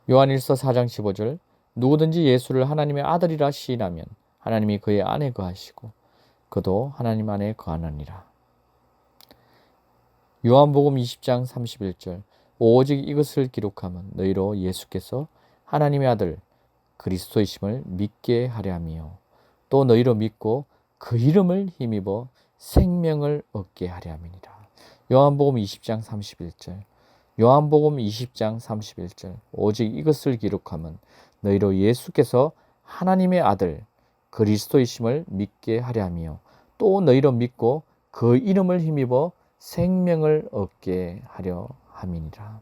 요한일서 4장 15절. 누구든지 예수를 하나님의 아들이라 시인하면 하나님이 그의 안에 거하시고 그도 하나님 안에 거하느니라. 요한복음 20장 31절. 오직 이것을 기록하면 너희로 예수께서 하나님의 아들 그리스도이심을 믿게 하려 함이요 또 너희로 믿고 그 이름을 힘입어 생명을 얻게 하려 함이니라. 요한복음 20장 31절. 요한복음 20장 31절. 오직 이것을 기록하면 너희로 예수께서 하나님의 아들 그리스도이심을 믿게 하려 함이요 또 너희로 믿고 그 이름을 힘입어 생명을 얻게 하려 함이니라.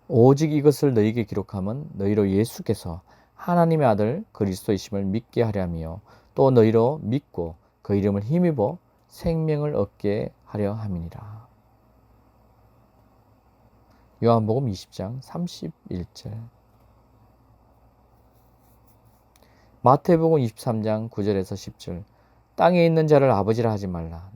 오직 이것을 너희에게 기록하면 너희로 예수께서 하나님의 아들 그리스도이심을 믿게 하려 함이요 또 너희로 믿고 그 이름을 힘입어 생명을 얻게 하려 함이니라. 요한복음 20장 31절. 마태복음 23장 9절에서 10절. 땅에 있는 자를 아버지라 하지 말라.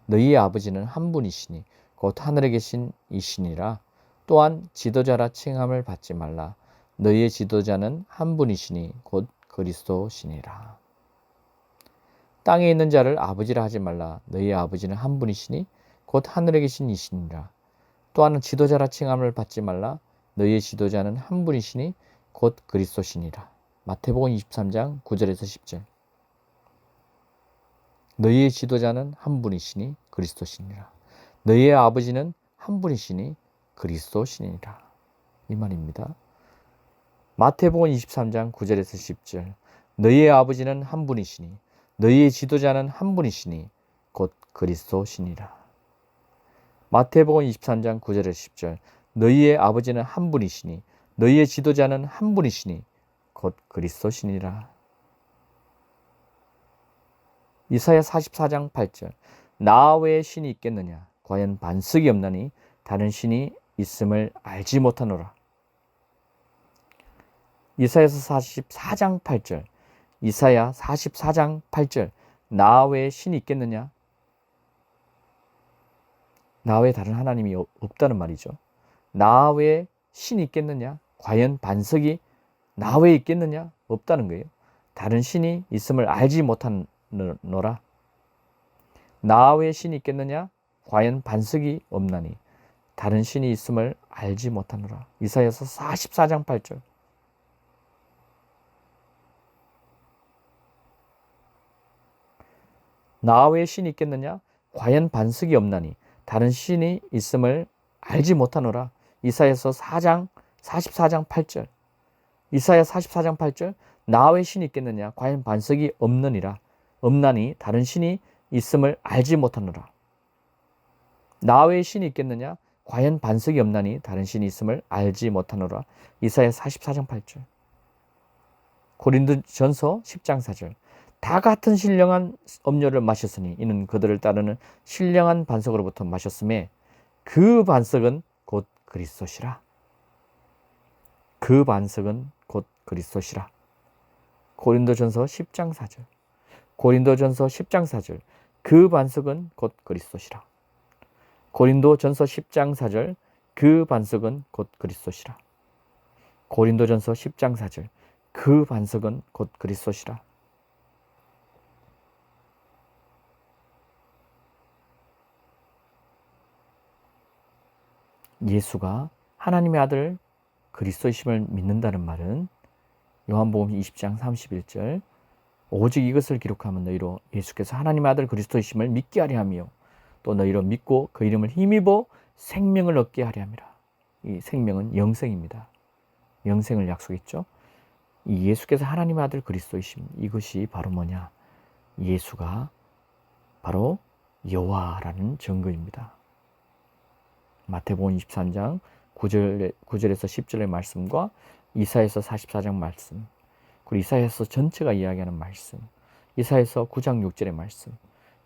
너희의 아버지는 한 분이시니 곧 하늘에 계신 이시니라. 또한 지도자라 칭함을 받지 말라. 너희의 지도자는 한 분이시니 곧 그리스도시니라. 땅에 있는 자를 아버지라 하지 말라. 너희의 아버지는 한 분이시니 곧 하늘에 계신 이시니라. 또한 지도자라 칭함을 받지 말라. 너희의 지도자는 한 분이시니 곧 그리스도시니라. 마태복음 23장 9절에서 10절. 너희의 지도자는 한 분이시니 그리스도시니라. 너희의 아버지는 한 분이시니 그리스도시니라. 이 말입니다. 마태복음 23장 9절에서 10절. 너희의 아버지는 한 분이시니 너희의 지도자는 한 분이시니 곧 그리스도시니라. 마태복음 23장 9절에서 10절. 너희의 아버지는 한 분이시니 너희의 지도자는 한 분이시니 곧 그리스도시니라. 이사야 44장 8절. 나 외에 신이 있겠느냐? 과연 반석이 없나니 다른 신이 있음을 알지 못하노라. 이사야서 44장 8절. 이사야 44장 8절. 나 외에 신이 있겠느냐? 나 외에 다른 하나님이 없다는 말이죠. 나 외에 신이 있겠느냐? 과연 반석이 나 외에 있겠느냐? 없다는 거예요. 다른 신이 있음을 알지 못하노라. 나 외에 신이 있겠느냐? 과연 반석이 없나니 다른 신이 있음을 알지 못하노라. 이사야서 44장 8절. 나 외에 신이 있겠느냐? 과연 반석이 없나니 다른 신이 있음을 알지 못하노라. 이사야서 44장 8절. 이사야 44장 8절. 나 외에 신이 있겠느냐? 과연 반석이 없나니 다른 신이 있음을 알지 못하노라. 나 외에 신이 있겠느냐? 과연 반석이 없나니 다른 신이 있음을 알지 못하노라. 이사야 44장 8절. 고린도전서 10장 4절. 다 같은 신령한 음료를 마셨으니 이는 그들을 따르는 신령한 반석으로부터 마셨음에 그 반석은 곧 그리스도시라. 그 반석은 곧 그리스도시라. 고린도전서 10장 4절. 고린도전서 10장 4절. 그 반석은 곧 그리스도시라. 고린도전서 10장 4절. 그 반석은 곧 그리스도시라. 고린도전서 10장 4절. 그 반석은 곧 그리스도시라. 예수가 하나님의 아들 그리스도이심을 믿는다는 말은 요한복음 20장 31절. 오직 이것을 기록하면 너희로 예수께서 하나님의 아들 그리스도이심을 믿게 하려 하며 또 너희로 믿고 그 이름을 힘입어 생명을 얻게 하려 함이라. 이 생명은 영생입니다. 영생을 약속했죠. 이 예수께서 하나님의 아들 그리스도이심, 이것이 바로 뭐냐? 예수가 바로 여호와라는 증거입니다. 마태복음 23장 9절에서 10절의 말씀과 이사야서 44장 말씀, 그리고 이사야서 전체가 이야기하는 말씀, 이사야서 9장 6절의 말씀,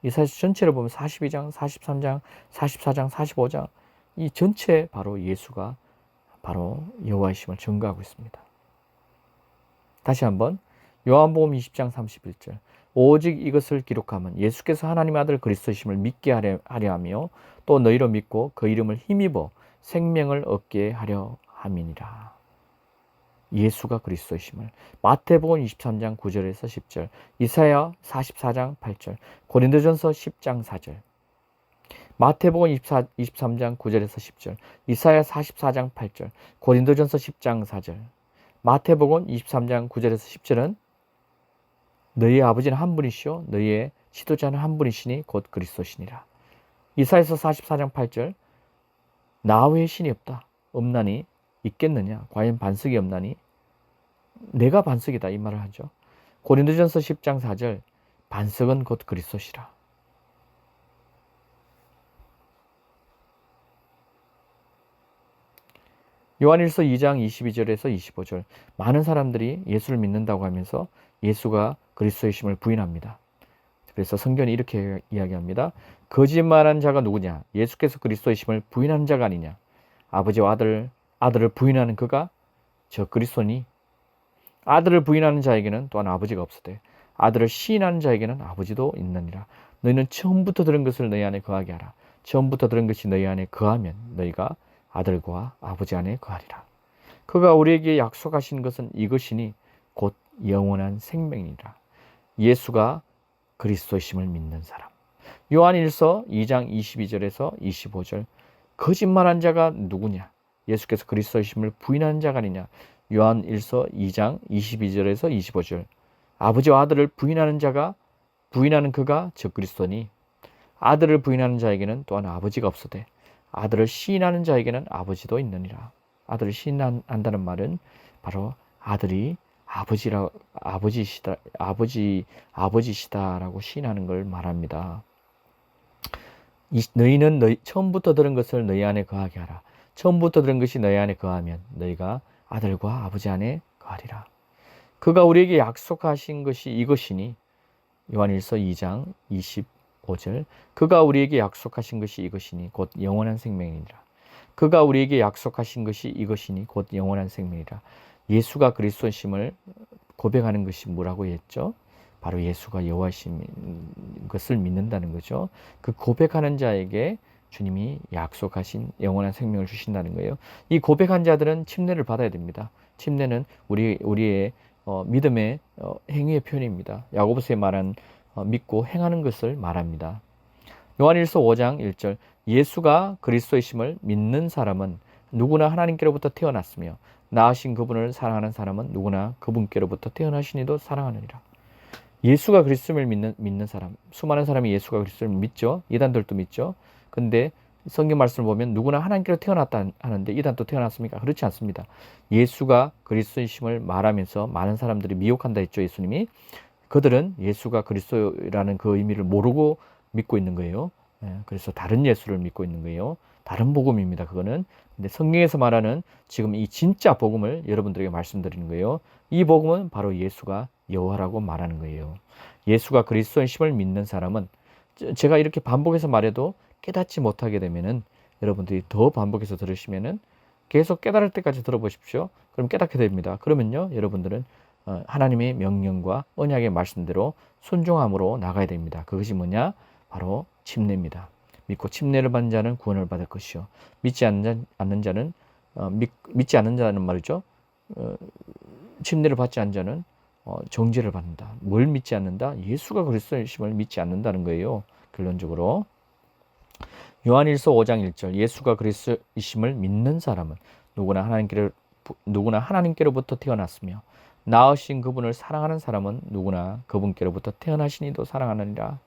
이사야서 전체를 보면 42장, 43장, 44장, 45장, 이 전체 바로 예수가 바로 여호와이심을 증거하고 있습니다. 다시 한번 요한복음 20장 31절. 오직 이것을 기록하면 예수께서 하나님의 아들 그리스도이심을 믿게 하려 하며 또 너희로 믿고 그 이름을 힘입어 생명을 얻게 하려 함이니라. 예수가 그리스도이심을. 마태복음 23장 9절에서 10절, 이사야 44장 8절, 고린도전서 10장 4절, 마태복음 23장 9절에서 10절, 이사야 44장 8절, 고린도전서 10장 4절, 마태복음 23장 9절에서 10절은 너희의 아버지는 한 분이시오 너희의 지도자는 한 분이시니 곧 그리스도시니라. 이사야서 44장 8절. 나 외에 신이 없나니 있겠느냐? 과연 반석이 없나니 내가 반석이다, 이 말을 하죠. 고린도전서 10장 4절. 반석은 곧 그리스도시라. 요한일서 2장 22절에서 25절. 많은 사람들이 예수를 믿는다고 하면서 예수가 그리스도이심을 부인합니다. 그래서 성경이 이렇게 이야기합니다. 거짓말한 자가 누구냐? 예수께서 그리스도이심을 부인하는 자가 아니냐? 아버지와 아들을 부인하는 그가 저 그리스도니? 아들을 부인하는 자에게는 또한 아버지가 없으되 아들을 시인하는 자에게는 아버지도 있느니라. 너희는 처음부터 들은 것을 너희 안에 거하게 하라. 처음부터 들은 것이 너희 안에 거하면 너희가 아들과 아버지 안에 거하리라. 그가 우리에게 약속하신 것은 이것이니 곧 영원한 생명이니라. 예수가 그리스도이심을 믿는 사람. 요한일서 2장 22절에서 25절. 거짓말한 자가 누구냐? 예수께서 그리스도이심을 부인하는 자가 아니냐. 요한 1서 2장 22절에서 25절. 아버지와 아들을 부인하는 그가 즉 그리스도니 아들을 부인하는 자에게는 또한 아버지가 없으되 아들을 시인하는 자에게는 아버지도 있느니라. 아들을 시인한다는 말은 바로 아들이 아버지시다라고 시인하는 걸 말합니다. 너희는 처음부터 들은 것을 너희 안에 거하게 하라. 처음부터 들은 것이 너희 안에 거하면 너희가 아들과 아버지 안에 거하리라. 그가 우리에게 약속하신 것이 이것이니 요한일서 2장 25절. 그가 우리에게 약속하신 것이 이것이니 곧 영원한 생명이니라. 그가 우리에게 약속하신 것이 이것이니 곧 영원한 생명이라. 예수가 그리스도심을 고백하는 것이 뭐라고 했죠? 바로 예수가 여호와신 것을 믿는다는 거죠. 그 고백하는 자에게 주님이 약속하신 영원한 생명을 주신다는 거예요. 이 고백한 자들은 침례를 받아야 됩니다. 침례는 우리의 믿음의 행위의 표현입니다. 야고보서에 말한 믿고 행하는 것을 말합니다. 요한일서 5장 1절. 예수가 그리스도이심을 믿는 사람은 누구나 하나님께로부터 태어났으며 낳으신 그분을 사랑하는 사람은 누구나 그분께로부터 태어나신 이도 사랑하느니라. 예수가 그리스도를 믿는 사람, 수많은 사람이 예수가 그리스도를 믿죠. 이단들도 믿죠. 근데 성경 말씀을 보면 누구나 하나님께로 태어났다 하는데 이단도 태어났습니까? 그렇지 않습니다. 예수가 그리스도이심을 말하면서 많은 사람들이 미혹한다 했죠. 예수님이. 그들은 예수가 그리스도라는 그 의미를 모르고 믿고 있는 거예요. 그래서 다른 예수를 믿고 있는 거예요. 다른 복음입니다. 그거는. 근데 성경에서 말하는 지금 이 진짜 복음을 여러분들에게 말씀드리는 거예요. 이 복음은 바로 예수가 여호와라고 말하는 거예요. 예수가 그리스도이심을 믿는 사람은 제가 이렇게 반복해서 말해도 깨닫지 못하게 되면은 여러분들이 더 반복해서 들으시면은 계속 깨달을 때까지 들어보십시오. 그럼 깨닫게 됩니다. 그러면요, 여러분들은 하나님의 명령과 언약의 말씀대로 순종함으로 나가야 됩니다. 그것이 뭐냐? 바로 침례입니다. 믿고 침례를 받는 자는 구원을 받을 것이요. 믿지 않는 자는 믿지 않는 자는 말이죠. 침례를 받지 않는 자는 정죄를 받는다. 뭘 믿지 않는다? 예수가 그리스도이심을 믿지 않는다는 거예요. 결론적으로. 요한일서 5장 1절. 예수가 그리스도이심을 믿는 사람은 누구나 하나님께로부터 태어났으며 낳으신 그분을 사랑하는 사람은 누구나 그분께로부터 태어나신 이도 사랑하느니라.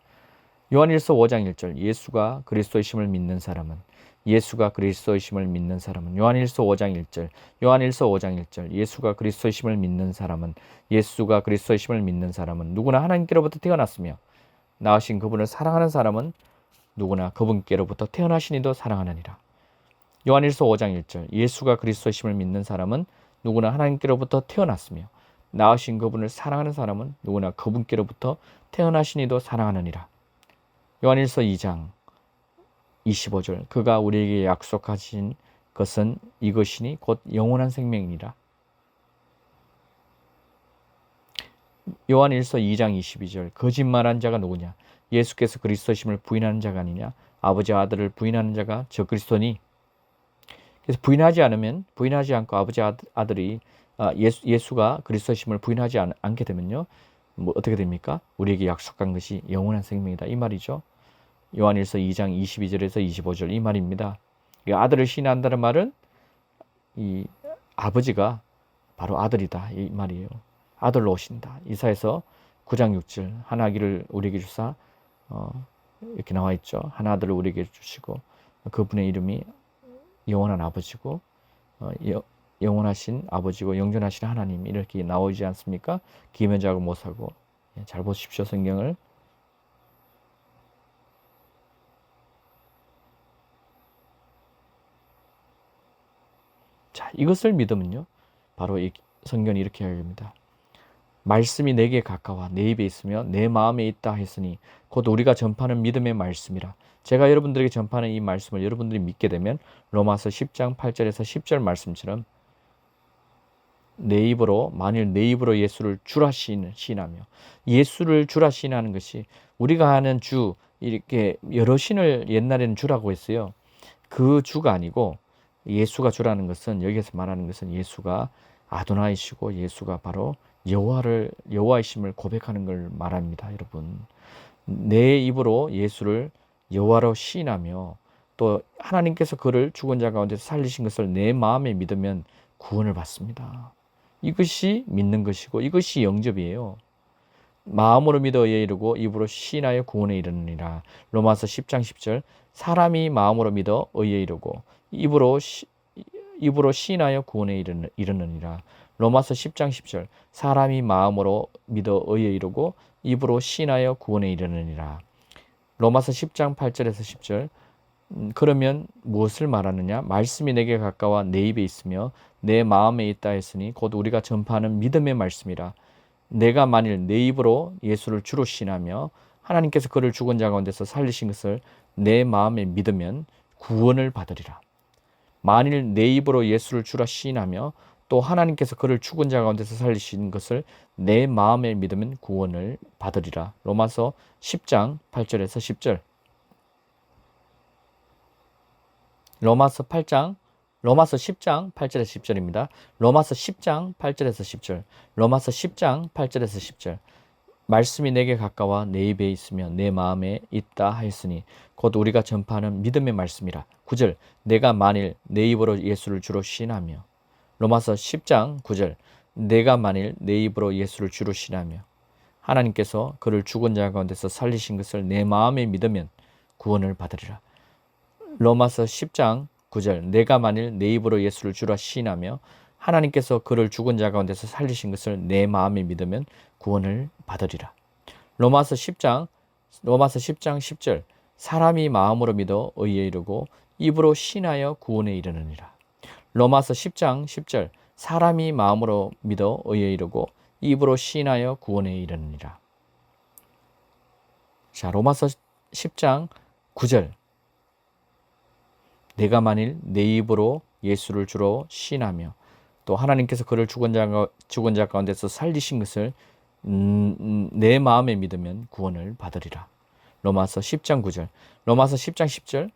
요한일서 5장 1절. 예수가 그리스도이심을 믿는 사람은 요한일서 5장 1절. 요한일서 5장 1절. 예수가 그리스도이심을 믿는 사람은 누구나 하나님께로부터 태어났으며 낳으신 그분을 사랑하는 사람은 누구나 그분께로부터 태어나신 이도 사랑하느니라. 요한일서 5장 1절. 예수가 그리스도이심을 믿는 사람은 누구나 하나님께로부터 태어났으며 낳으신 그분을 사랑하는 사람은 누구나 그분께로부터 태어나신 이도 사랑하느니라. 요한일서 2장 25절. 그가 우리에게 약속하신 것은 이것이니 곧 영원한 생명이니라. 요한일서 2장 22절. 거짓말한 자가 누구냐? 예수께서 그리스도심을 부인하는 자가 아니냐? 아버지와 아들을 부인하는 자가 저 그리스도니. 그래서 부인하지 않고 아버지 아들이 예수가 그리스도심을 부인하지 않게 되면요, 뭐 어떻게 됩니까? 우리에게 약속한 것이 영원한 생명이다 이 말이죠. 요한일서 2장 22절에서 25절 이 말입니다. 아들을 시인한다는 말은 이 아버지가 바로 아들이다 이 말이에요. 아들로 오신다. 이사야서 9장 6절. 한 아기를 우리에게 주사 이렇게 나와 있죠. 한 아들을 우리에게 주시고 그분의 이름이 영원한 아버지고 영원하신 아버지고 영존하신 하나님 이렇게 나오지 않습니까? 기면자고 못하고. 잘 보십시오 성경을. 자, 이것을 믿으면요, 바로 이 성경이 이렇게 이야기합니다. 말씀이 내게 가까워 내 입에 있으며 내 마음에 있다 했으니 곧 우리가 전파하는 믿음의 말씀이라. 제가 여러분들에게 전파하는 이 말씀을 여러분들이 믿게 되면 로마서 10장 8절에서 10절 말씀처럼 만일 내 입으로 예수를 주라 시인하며, 예수를 주라 시인하는 것이 우리가 하는 주, 이렇게 여러 신을 옛날에는 주라고 했어요. 그 주가 아니고 예수가 주라는 것은, 여기에서 말하는 것은 예수가 아도나이시고 예수가 바로 여호와이심을 고백하는 걸 말합니다. 여러분, 내 입으로 예수를 여호와로 시인하며 또 하나님께서 그를 죽은 자 가운데서 살리신 것을 내 마음에 믿으면 구원을 받습니다. 이것이 믿는 것이고 이것이 영접이에요. 마음으로 믿어 의에 이르고 입으로 시인하여 구원에 이르느니라. 로마서 10장 10절. 사람이 마음으로 믿어 의에 이르고 입으로 시인하여 구원에 이르느니라. 로마서 10장 10절. 사람이 마음으로 믿어 의에 이르고 입으로 시인하여 구원에 이르느니라. 로마서 10장 8절에서 10절. 그러면 무엇을 말하느냐? 말씀이 내게 가까워 내 입에 있으며 내 마음에 있다 했으니 곧 우리가 전파하는 믿음의 말씀이라. 내가 만일 내 입으로 예수를 주로 시인하며 하나님께서 그를 죽은 자 가운데서 살리신 것을 내 마음에 믿으면 구원을 받으리라. 만일 내 입으로 예수를 주라 시인하며 또 하나님께서 그를 죽은 자 가운데서 살리신 것을 내 마음에 믿으면 구원을 받으리라. 로마서 10장 8절에서 10절. 로마서 10장 8절에서 10절입니다. 로마서 10장 8절에서 10절. 로마서 10장 8절에서 10절. 말씀이 내게 가까워 내 입에 있으며 내 마음에 있다 하였으니 곧 우리가 전파하는 믿음의 말씀이라. 9절. 내가 만일 내 입으로 예수를 주로 시인하며. 로마서 10장 9절. 내가 만일 내 입으로 예수를 주로 시인하며 하나님께서 그를 죽은 자 가운데서 살리신 것을 내 마음에 믿으면 구원을 받으리라. 로마서 10장 9절. 내가 만일 내 입으로 예수를 주라 시인하며 하나님께서 그를 죽은 자 가운데서 살리신 것을 내 마음에 믿으면 구원을 받으리라. 로마서 10장 10절. 사람이 마음으로 믿어 의에 이르고 입으로 시인하여 구원에 이르느니라. 로마서 10장 10절. 사람이 마음으로 믿어 의에 이르고 입으로 시인하여 구원에 이르느니라. 자, 로마서 10장 9절. 내가 만일 내 입으로 예수를 주로 시인하며 또 하나님께서 그를 죽은 자 가운데서 살리신 것을 내 마음에 믿으면 구원을 받으리라. 로마서 10장 9절. 로마서 10장 10절.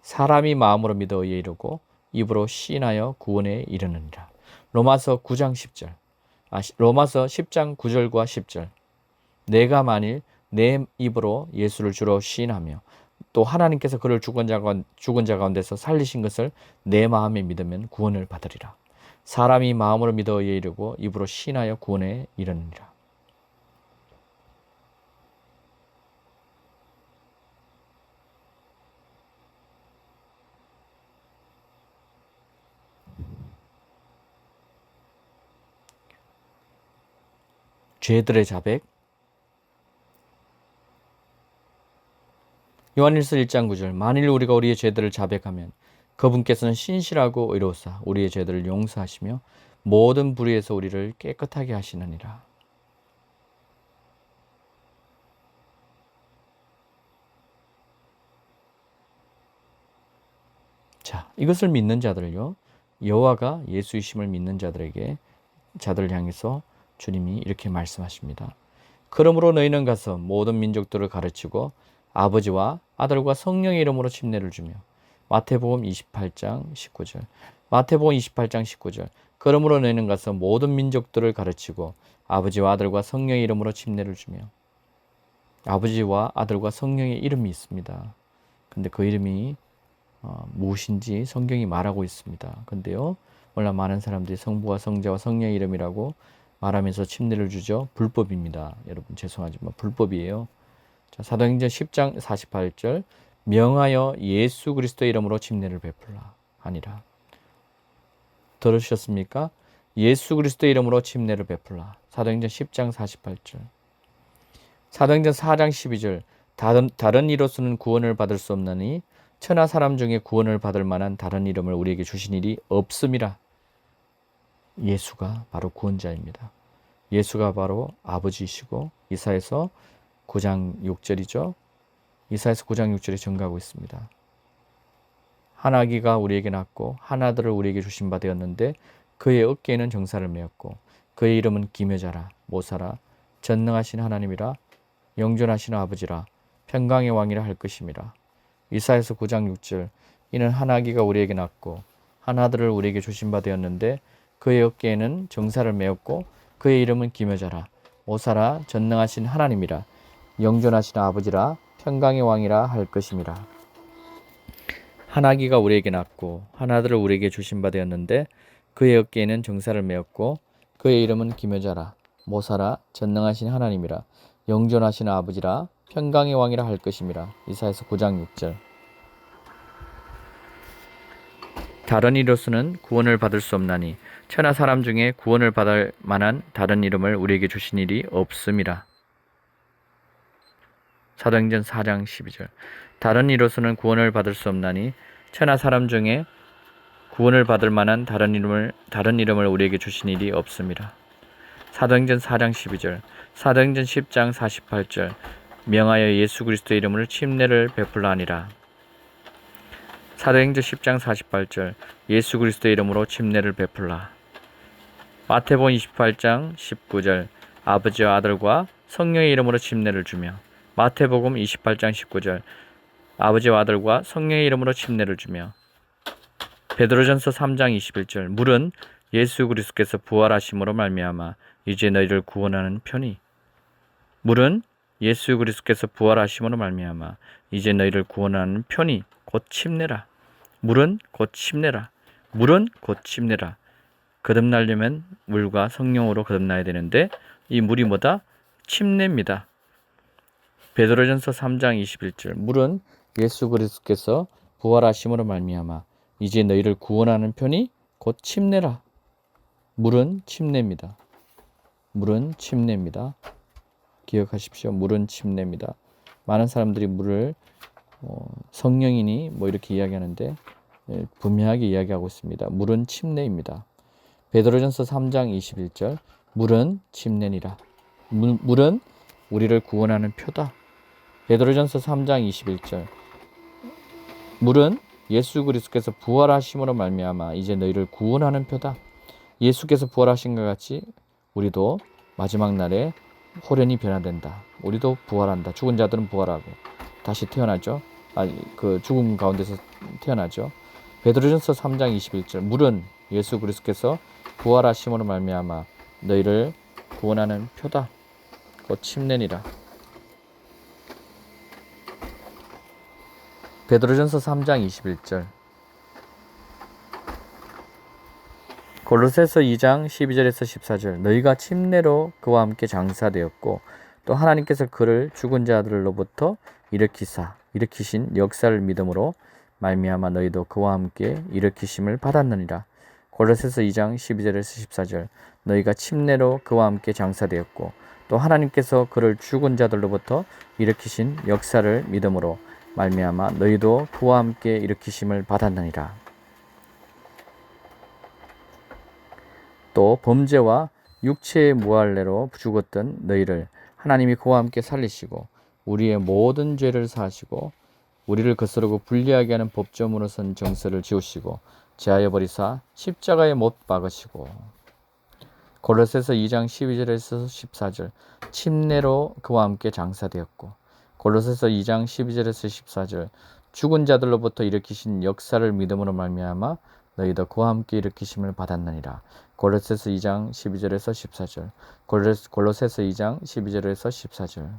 사람이 마음으로 믿어 의에 이르고 입으로 시인하여 구원에 이르느니라. 로마서 9장 10절. 로마서 10장 9절과 10절. 내가 만일 내 입으로 예수를 주로 시인하며 또 하나님께서 그를 죽은 자 가운데서 살리신 것을 내 마음에 믿으면 구원을 받으리라. 사람이 마음으로 믿어 의에 이르고 입으로 시인하여 구원에 이르느니라. 죄들의 자백. 요한일서 1장 9절. 만일 우리가 우리의 죄들을 자백하면 그분께서는 신실하고 의로우사 우리의 죄들을 용서하시며 모든 불의에서 우리를 깨끗하게 하시느니라. 자, 이것을 믿는 자들을요, 여호와가 예수이심을 믿는 자들을 향해서 주님이 이렇게 말씀하십니다. 그러므로 너희는 가서 모든 민족들을 가르치고 아버지와 아들과 성령의 이름으로 침례를 주며. 마태복음 28장 19절. 마태복음 28장 19절. 그러므로 너희는 가서 모든 민족들을 가르치고 아버지와 아들과 성령의 이름으로 침례를 주며. 아버지와 아들과 성령의 이름이 있습니다. 근데 그 이름이 무엇인지 성경이 말하고 있습니다. 근데요, 원래 많은 사람들이 성부와 성자와 성령의 이름이라고 말하면서 침례를 주죠. 불법입니다. 여러분 죄송하지만 불법이에요. 자, 사도행전 10장 48절. 명하여 예수 그리스도의 이름으로 침례를 베풀라 하니라. 들으셨습니까? 예수 그리스도의 이름으로 침례를 베풀라. 사도행전 10장 48절. 사도행전 4장 12절. 다른 이로서는 구원을 받을 수 없나니 천하 사람 중에 구원을 받을 만한 다른 이름을 우리에게 주신 일이 없음이라. 예수가 바로 구원자입니다. 예수가 바로 아버지이시고 이사야서 9장 6절이죠. 이사야서 9장 6절에 증가하고 있습니다. 한 아기가 우리에게 낳고 한 아들을 우리에게 주신 바 되었는데 그의 어깨에는 정사를 메었고 그의 이름은 기묘자라 모사라 전능하신 하나님이라 영존하신 아버지라 평강의 왕이라 할 것임이라. 이사야서 9장 6절. 이는 한 아기가 우리에게 낳고 한 아들을 우리에게 주신 바 되었는데 그의 어깨에는 정사를 메었고 그의 이름은 기묘자라 모사라 전능하신 하나님이라 영존하신 아버지라 평강의 왕이라 할 것임이라. 한 아기가 우리에게 낳고 한 아들을 우리에게 주신 바 되었는데 그의 어깨에는 정사를 메었고 그의 이름은 기묘자라 모사라 전능하신 하나님이라 영존하신 아버지라 평강의 왕이라 할 것임이라. 이사야서 9장 6절. 다른 이로서는 구원을 받을 수 없나니 천하 사람 중에 구원을 받을 만한 다른 이름을 우리에게 주신 일이 없음이라. 사도행전 4장 12절. 다른 이로서는 구원을 받을 수 없나니 천하 사람 중에 구원을 받을 만한 다른 이름을 우리에게 주신 일이 없음이라. 사도행전 4장 12절. 사도행전 10장 48절. 명하여 예수 그리스도의 이름으로 침례를 베풀라 하니라. 사도행전 10장 48절. 예수 그리스도의 이름으로 침례를 베풀라. 마태복음 28장 19절. 아버지와 아들과 성령의 이름으로 침례를 주며. 마태복음 28장 19절. 아버지와 아들과 성령의 이름으로 침례를 주며. 베드로전서 3장 21절. 물은 예수 그리스도께서 부활하심으로 말미암아 이제 너희를 구원하는 편이. 물은 예수 그리스도께서 부활하심으로 말미암아 이제 너희를 구원하는 편이 곧 침례라. 물은 곧 침례라. 물은 곧 침례라. 거듭나려면 물과 성령으로 거듭나야 되는데 이 물이 뭐다? 침례입니다. 베드로전서 3장 21절. 물은 예수 그리스도께서 부활하심으로 말미암아 이제 너희를 구원하는 편이 곧 침례라. 물은 침례입니다. 물은 침례입니다. 기억하십시오. 물은 침례입니다. 많은 사람들이 물을 성령이니 이렇게 이야기하는데 분명하게 이야기하고 있습니다. 물은 침례입니다. 베드로전서 3장 21절. 물은 침례니라. 물은 우리를 구원하는 표다. 베드로전서 3장 21절. 물은 예수 그리스도께서 부활하심으로 말미암아 이제 너희를 구원하는 표다. 예수께서 부활하신 것 같이 우리도 마지막 날에 호련히 변화된다. 우리도 부활한다. 죽은 자들은 부활하고 다시 태어나죠. 그 죽음 가운데서 태어나죠. 베드로전서 3장 21절. 물은 예수 그리스도께서 부활하심으로 말미암아 너희를 구원하는 표다. 곧 침례니라. 베드로전서 3장 21절. 골로새서 2장 12절에서 14절. 너희가 침례로 그와 함께 장사되었고 또 하나님께서 그를 죽은 자들로부터 일으키신 역사를 믿음으로 말미암아 너희도 그와 함께 일으키심을 받았느니라. 골로새서 2장 12절에서 14절. 너희가 침례로 그와 함께 장사되었고 또 하나님께서 그를 죽은 자들로부터 일으키신 역사를 믿음으로 말미암아 너희도 그와 함께 일으키심을 받았느니라. 또 범죄와 육체의 무할례로 죽었던 너희를 하나님이 그와 함께 살리시고 우리의 모든 죄를 사하시고 우리를 거스르고 불리하게 하는 법조문으로 선 정서를 지우시고 제하여 버리사 십자가에 못 박으시고. 골로새서 2장 12절에서 14절. 침례로 그와 함께 장사되었고. 골로새서 2장 12절에서 14절. 죽은 자들로부터 일으키신 역사를 믿음으로 말미암아 너희도 그와 함께 일으키심을 받았느니라. 골로새서 2장 12절에서 14절. 골로새서 2장 12절에서 14절.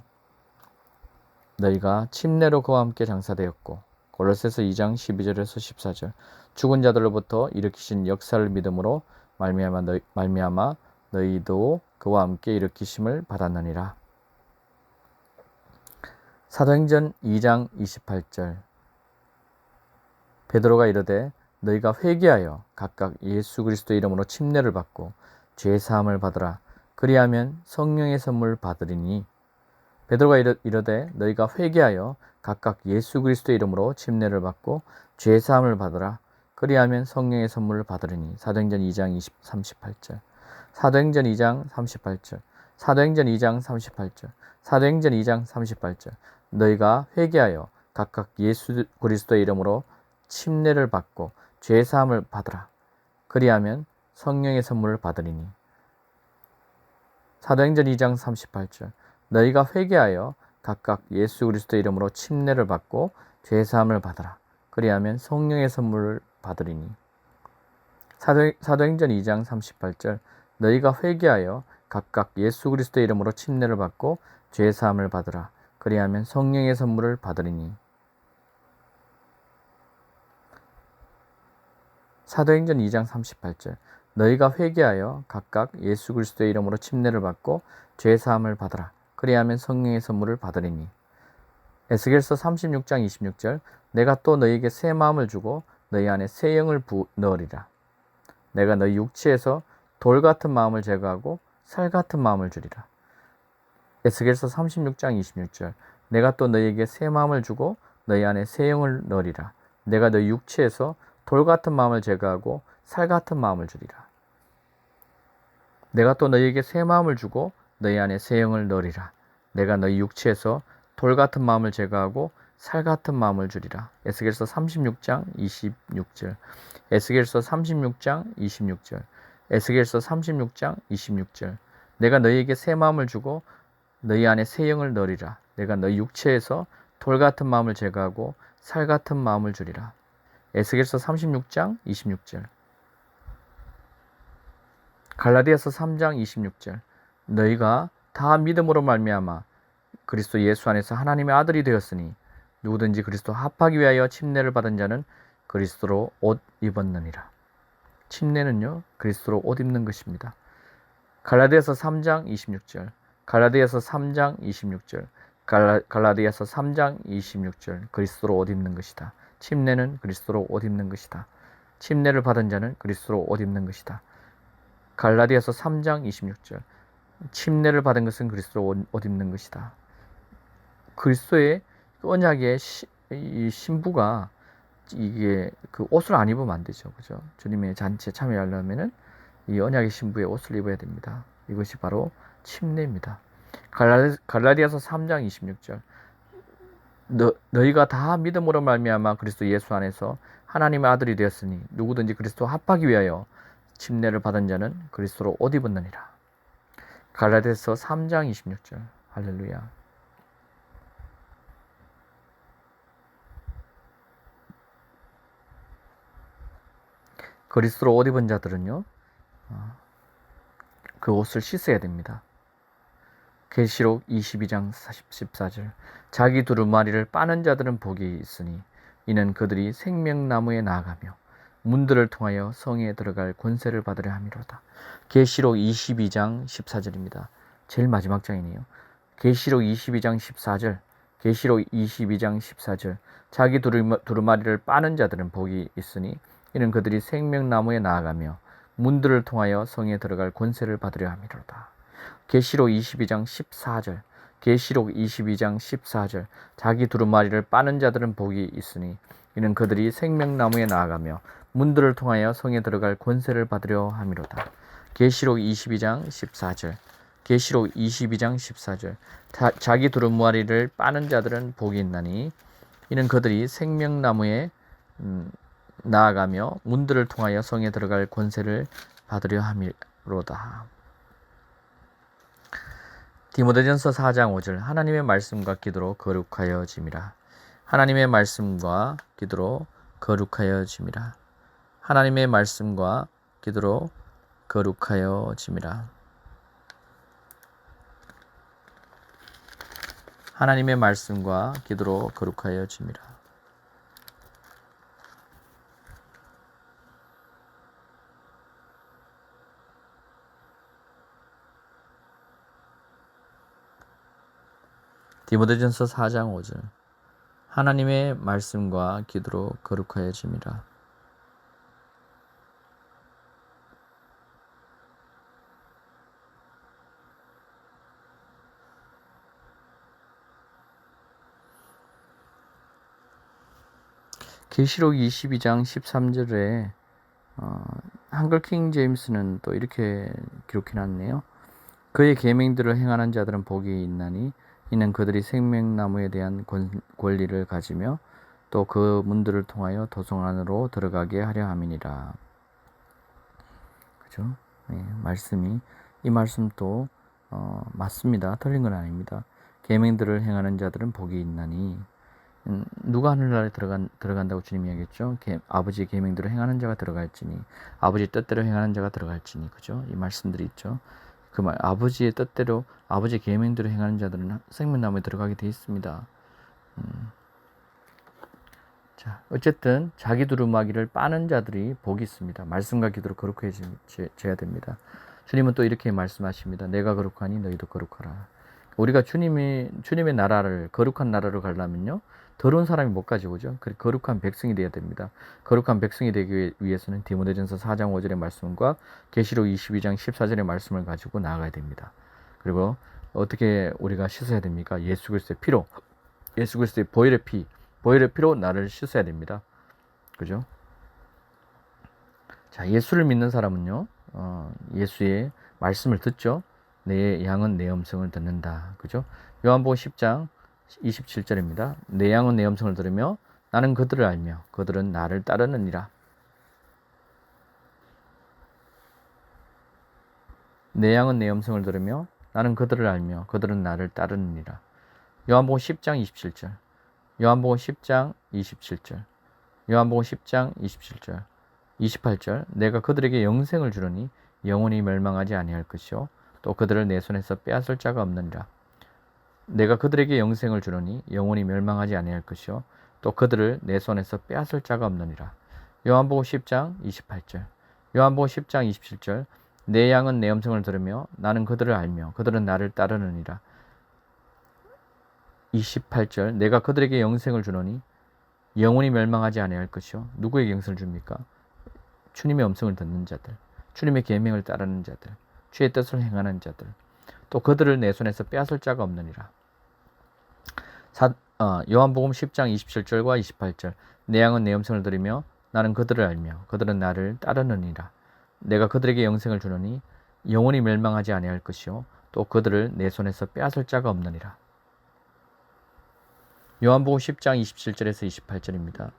너희가 침례로 그와 함께 장사되었고. 골로새서 2장 12절에서 14절. 죽은 자들로부터 일으키신 역사를 믿음으로 말미암아 너희도 그와 함께 일으키심을 받았느니라. 사도행전 2장 28절. 베드로가 이르되 너희가 회개하여 각각 예수 그리스도의 이름으로 침례를 받고 죄 사함을 받으라. 그리하면 성령의 선물 받으리니. 베드로가 이르되 너희가 회개하여 각각 예수 그리스도의 이름으로 침례를 받고 죄 사함을 받으라. 그리하면 성령의 선물을 받으리니. 사도행전 2장 38절. 사도행전 2장 38절. 사도행전 2장 38절. 사도행전 2장 38절. 너희가 회개하여 각각 예수 그리스도의 이름으로 침례를 받고 죄 사함을 받으라. 그리하면 성령의 선물을 받으리니. 사도행전 2장 38절. 너희가 회개하여 각각 예수 그리스도의 이름으로 침례를 받고 죄 사함을 받으라. 그리하면 성령의 선물을 받으리니. 사도행전 2장 38절. 너희가 회개하여 각각 예수 그리스도의 이름으로 침례를 받고 죄 사함을 받으라. 그리하면 성령의 선물을 받으리니. 사도행전 2장 38절. 너희가 회개하여 각각 예수 그리스도의 이름으로 침례를 받고 죄 사함을 받으라. 그리하면 성령의 선물을 받으리니. 에스겔서 36장 26절. 내가 또 너희에게 새 마음을 주고 너희 안에 새 영을 넣으리라. 내가 너희 육체에서 돌 같은 마음을 제거하고 살 같은 마음을 주리라. 에스겔서 36장 26절. 내가 또 너희에게 새 마음을 주고 너희 안에 새 영을 넣으리라. 내가 너희 육체에서 돌 같은 마음을 제거하고 살 같은 마음을 주리라. 내가 또 너희에게 새 마음을 주고 너희 안에 새 영을 넣으리라. 내가 너희 육체에서 돌 같은 마음을 제거하고 살 같은 마음을 주리라. 에스겔서 36장 26절. 에스겔서 36장 26절. 에스겔서 36장 26절. 내가 너희에게 새 마음을 주고 너희 안에 새 영을 넣으리라. 내가 너희 육체에서 돌 같은 마음을 제거하고 살 같은 마음을 주리라. 에스겔서 36장 26절. 갈라디아서 3장 26절. 너희가 다 믿음으로 말미암아 그리스도 예수 안에서 하나님의 아들이 되었으니 누구든지 그리스도 합하기 위하여 침례를 받은 자는 그리스도로 옷 입었느니라. 침례는요, 그리스도로 옷 입는 것입니다. 갈라디아서 3장 26절. 갈라디아서 3장 26절. 갈라디아서 3장 26절. 그리스도로 옷 입는 것이다. 침례는 그리스도로 옷 입는 것이다. 침례를 받은 자는 그리스도로 옷 입는 것이다. 갈라디아서 3장 26절. 침례를 받은 것은 그리스도로 옷 입는 것이다. 그리스도의 언약의 이 신부가 이게 그 옷을 안 입으면 안 되죠. 그죠? 주님의 잔치에 참여하려면은 이 언약의 신부의 옷을 입어야 됩니다. 이것이 바로 침례입니다. 갈라디아서 3장 26절. 너희가 다 믿음으로 말미암아 그리스도 예수 안에서 하나님의 아들이 되었으니 누구든지 그리스도 합하기 위하여 침례를 받은 자는 그리스도로 옷 입었느니라. 갈라디아서 3장 26절. 할렐루야. 그리스도로 옷 입은 자들은요, 그 옷을 씻어야 됩니다. 계시록 22장 14절. 자기 두루마리를 빠는 자들은 복이 있으니 이는 그들이 생명나무에 나아가며 문들을 통하여 성에 들어갈 권세를 받으려 함이로다. 계시록 22장 14절입니다. 제일 마지막 장이네요. 계시록 22장 14절. 계시록 22장 14절. 자기 두루마리를 빠는 자들은 복이 있으니 이는 그들이 생명나무에 나아가며 문들을 통하여 성에 들어갈 권세를 받으려 함이로다. 계시록 22장 14절. 계시록 22장 14절. 자기 두루마리를 빠는 자들은 복이 있으니 이는 그들이 생명나무에 나아가며 문들을 통하여 성에 들어갈 권세를 받으려 함이로다. 계시록 22장 14절. 계시록 22장 14절. 자기 두루마리를 빠는 자들은 복이 있나니 이는 그들이 생명나무에 나아가며 문들을 통하여 성에 들어갈 권세를 받으려 함이로다. 디모데전서 4장 5절. 하나님의 말씀과 기도로 거룩하여짐이라. 하나님의 말씀과 기도로 거룩하여짐이라. 하나님의 말씀과 기도로 거룩하여짐이라. 하나님의 말씀과 기도로 거룩하여짐이라. 디모데전서 4장 5절. 하나님의 말씀과 기도로 거룩하여짐이라. 계시록 22장 13절에 한글 킹 제임스는 또 이렇게 기록해놨네요. 그의 계명들을 행하는 자들은 복이 있나니 이는 그들이 생명나무에 대한 권리를 가지며 또 그 문들을 통하여 도성 안으로 들어가게 하려 함이니라. 그죠? 네, 말씀이 이 말씀도 맞습니다. 틀린 건 아닙니다. 계명들을 행하는 자들은 복이 있나니 누가 하늘나라에 들어간다고 주님이 이야기했죠? 아버지의 계명대로 행하는 자가 들어갈지니 아버지 뜻대로 행하는 자가 들어갈지니. 그죠? 이 말씀들이 있죠. 그 말 아버지의 뜻대로 아버지의 계명대로 행하는 자들은 생명나무에 들어가게 되어 있습니다. 자, 어쨌든 자기 두루마기를 빠는 자들이 복이 있습니다. 말씀과 기도로 거룩해져야 됩니다. 주님은 또 이렇게 말씀하십니다. 내가 거룩하니 너희도 거룩하라. 우리가 주님의 나라를, 거룩한 나라로 가려면요, 더러운 사람이 못 가져오죠. 거룩한 백성이 되어야 됩니다. 거룩한 백성이 되기 위해서는 디모데전서 4장 5절의 말씀과 계시록 22장 14절의 말씀을 가지고 나아가야 됩니다. 그리고 어떻게 우리가 씻어야 됩니까? 예수 그리스도의 피로, 예수 그리스도의 보혈의 피로 나를 씻어야 됩니다. 그죠? 자, 예수를 믿는 사람은요, 예수의 말씀을 듣죠. 내 양은 내 음성을 듣는다. 그죠? 요한복음 10장 27절입니다. 내 양은 내 음성을 들으며 나는 그들을 알며 그들은 나를 따르느니라. 내 양은 내 음성을 들으며 나는 그들을 알며 그들은 나를 따르느니라. 요한복음 10장 27절. 요한복음 10장 27절. 요한복음 10장 27절. 28절. 내가 그들에게 영생을 주려니 영원히 멸망하지 아니할 것이요 또 그들을 내 손에서 빼앗을 자가 없느니라. 내가 그들에게 영생을 주려니 영원히 멸망하지 아니할 것이요 또 그들을 내 손에서 빼앗을 자가 없느니라. 요한복음 10장 28절. 요한복음 10장 27절. 내 양은 내 음성을 들으며 나는 그들을 알며 그들은 나를 따르느니라. 28절. 내가 그들에게 영생을 주노니 영원히 멸망하지 아니할 것이요. 누구에게 영생을 줍니까? 주님의 음성을 듣는 자들, 주님의 계명을 따르는 자들, 주의 뜻을 행하는 자들, 또 그들을 내 손에서 빼앗을 자가 없느니라. 요한복음 10장 27절과 28절. 내 양은 내 음성을 들으며 나는 그들을 알며 그들은 나를 따르느니라. 내가 그들에게 영생을 주노니 영원히 멸망하지 아니할 것이요 또 그들을 내 손에서 빼앗을 자가 없느니라. 요한복음 10장 27절에서 28절입니다.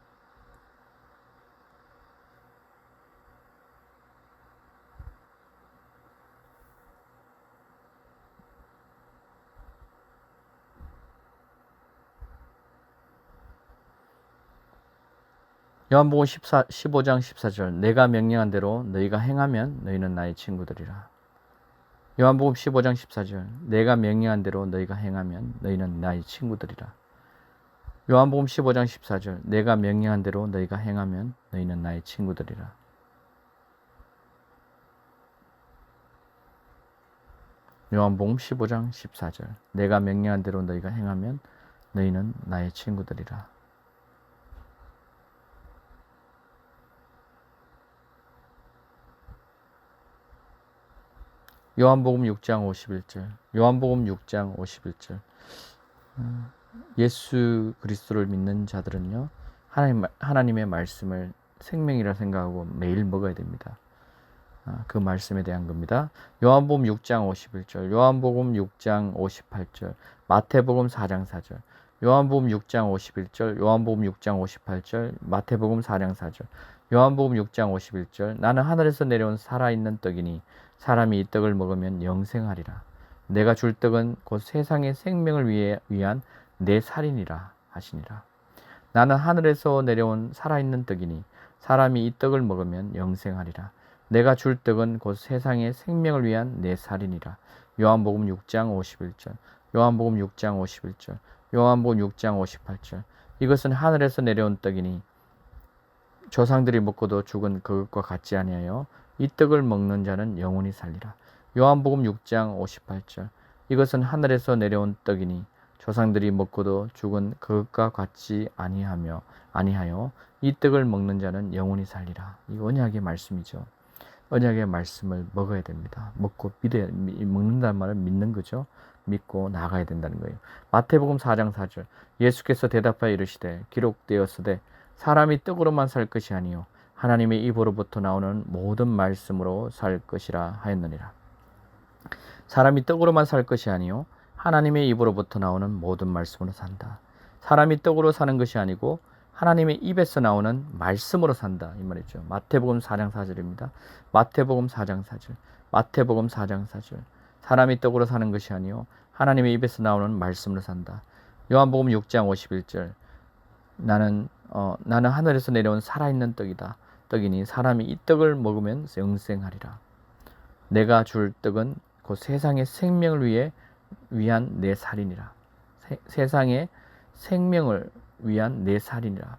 요한복음 15장 14절. 내가 명령한 대로 너희가 행하면 너희는 나의 친구들이라. 요한복음 15장 14절. 내가 명령한 대로 너희가 행하면 너희는 나의 친구들이라. 요한복음 15장 14절. 내가 명령한 대로 너희가 행하면 너희는 나의 친구들이라. 요한복음 15장 14절. 내가 명령한 대로 너희가 행하면 너희는 나의 친구들이라. 요한복음 6장 51절. 요한복음 6장 51절. 예수 그리스도를 믿는 자들은요, 하나님의 말씀을 생명이라 생각하고 매일 먹어야 됩니다. 그 말씀에 대한 겁니다. 요한복음 6장 51절, 요한복음 6장 58절, 마태복음 4장 4절, 요한복음 6장 51절, 요한복음 6장 58절, 마태복음 4장 4절, 요한복음 6장 51절. 나는 하늘에서 내려온 살아있는 떡이니 사람이 이 떡을 먹으면 영생하리라. 내가 줄 떡은 곧 세상의 생명을 위한 내 살이니라 하시니라. 나는 하늘에서 내려온 살아있는 떡이니 사람이 이 떡을 먹으면 영생하리라. 내가 줄 떡은 곧 세상의 생명을 위한 내 살이니라. 요한복음 6장 51절. 요한복음 6장 51절. 요한복음 6장 58절. 이것은 하늘에서 내려온 떡이니 조상들이 먹고도 죽은 그것과 같지 아니하여 이 떡을 먹는 자는 영원히 살리라. 요한복음 6장 58절. 이것은 하늘에서 내려온 떡이니 조상들이 먹고도 죽은 그것과 같지 아니하여 이 떡을 먹는 자는 영원히 살리라. 이 언약의 말씀이죠. 언약의 말씀을 먹어야 됩니다. 먹는다는 말은 믿는 거죠. 믿고 나가야 된다는 거예요. 마태복음 4장 4절. 예수께서 대답하여 이르시되 기록되었으되 사람이 떡으로만 살 것이 아니요 하나님의 입으로부터 나오는 모든 말씀으로 살 것이라 하였느니라. 사람이 떡으로만 살 것이 아니요 하나님의 입으로부터 나오는 모든 말씀으로 산다. 사람이 떡으로 사는 것이 아니고 하나님의 입에서 나오는 말씀으로 산다 이 말이죠. 마태복음 4장 4절입니다. 마태복음 4장 4절. 마태복음 4장 4절. 사람이 떡으로 사는 것이 아니요 하나님의 입에서 나오는 말씀으로 산다. 요한복음 6장 51절. 나는 하늘에서 내려온 살아있는 떡이니 사람이 이 떡을 먹으면 영생하리라. 내가 줄 떡은 곧 세상의 생명을 위한 내 살이니라. 세상의 생명을 위한 내 살이니라.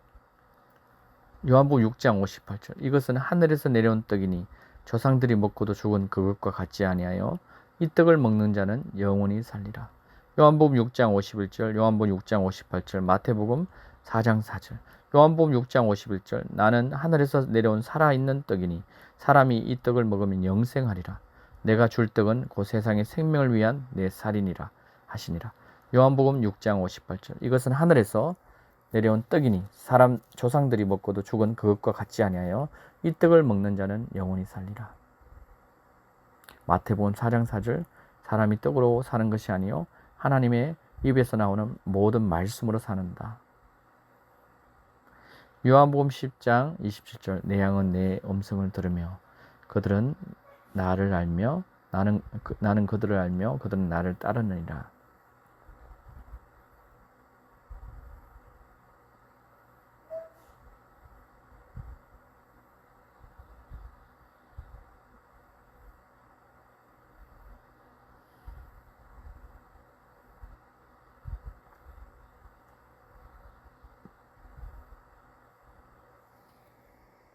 요한복음 6장 58절. 이것은 하늘에서 내려온 떡이니 조상들이 먹고도 죽은 그것과 같지 아니하여 이 떡을 먹는 자는 영원히 살리라. 요한복음 6장 51절, 요한복음 6장 58절, 마태복음 4장 4절. 요한복음 6장 51절. 나는 하늘에서 내려온 살아있는 떡이니 사람이 이 떡을 먹으면 영생하리라. 내가 줄 떡은 곧 세상의 생명을 위한 내 살이니라 하시니라. 요한복음 6장 58절. 이것은 하늘에서 내려온 떡이니 사람 조상들이 먹고도 죽은 그것과 같지 아니하여 이 떡을 먹는 자는 영원히 살리라. 마태복음 4장 4절. 사람이 떡으로 사는 것이 아니요 하나님의 입에서 나오는 모든 말씀으로 사는다. 요한복음 10장 27절. 내 양은 내 음성을 들으며 그들은 나를 알며 나는 그들을 알며 그들은 나를 따르느니라.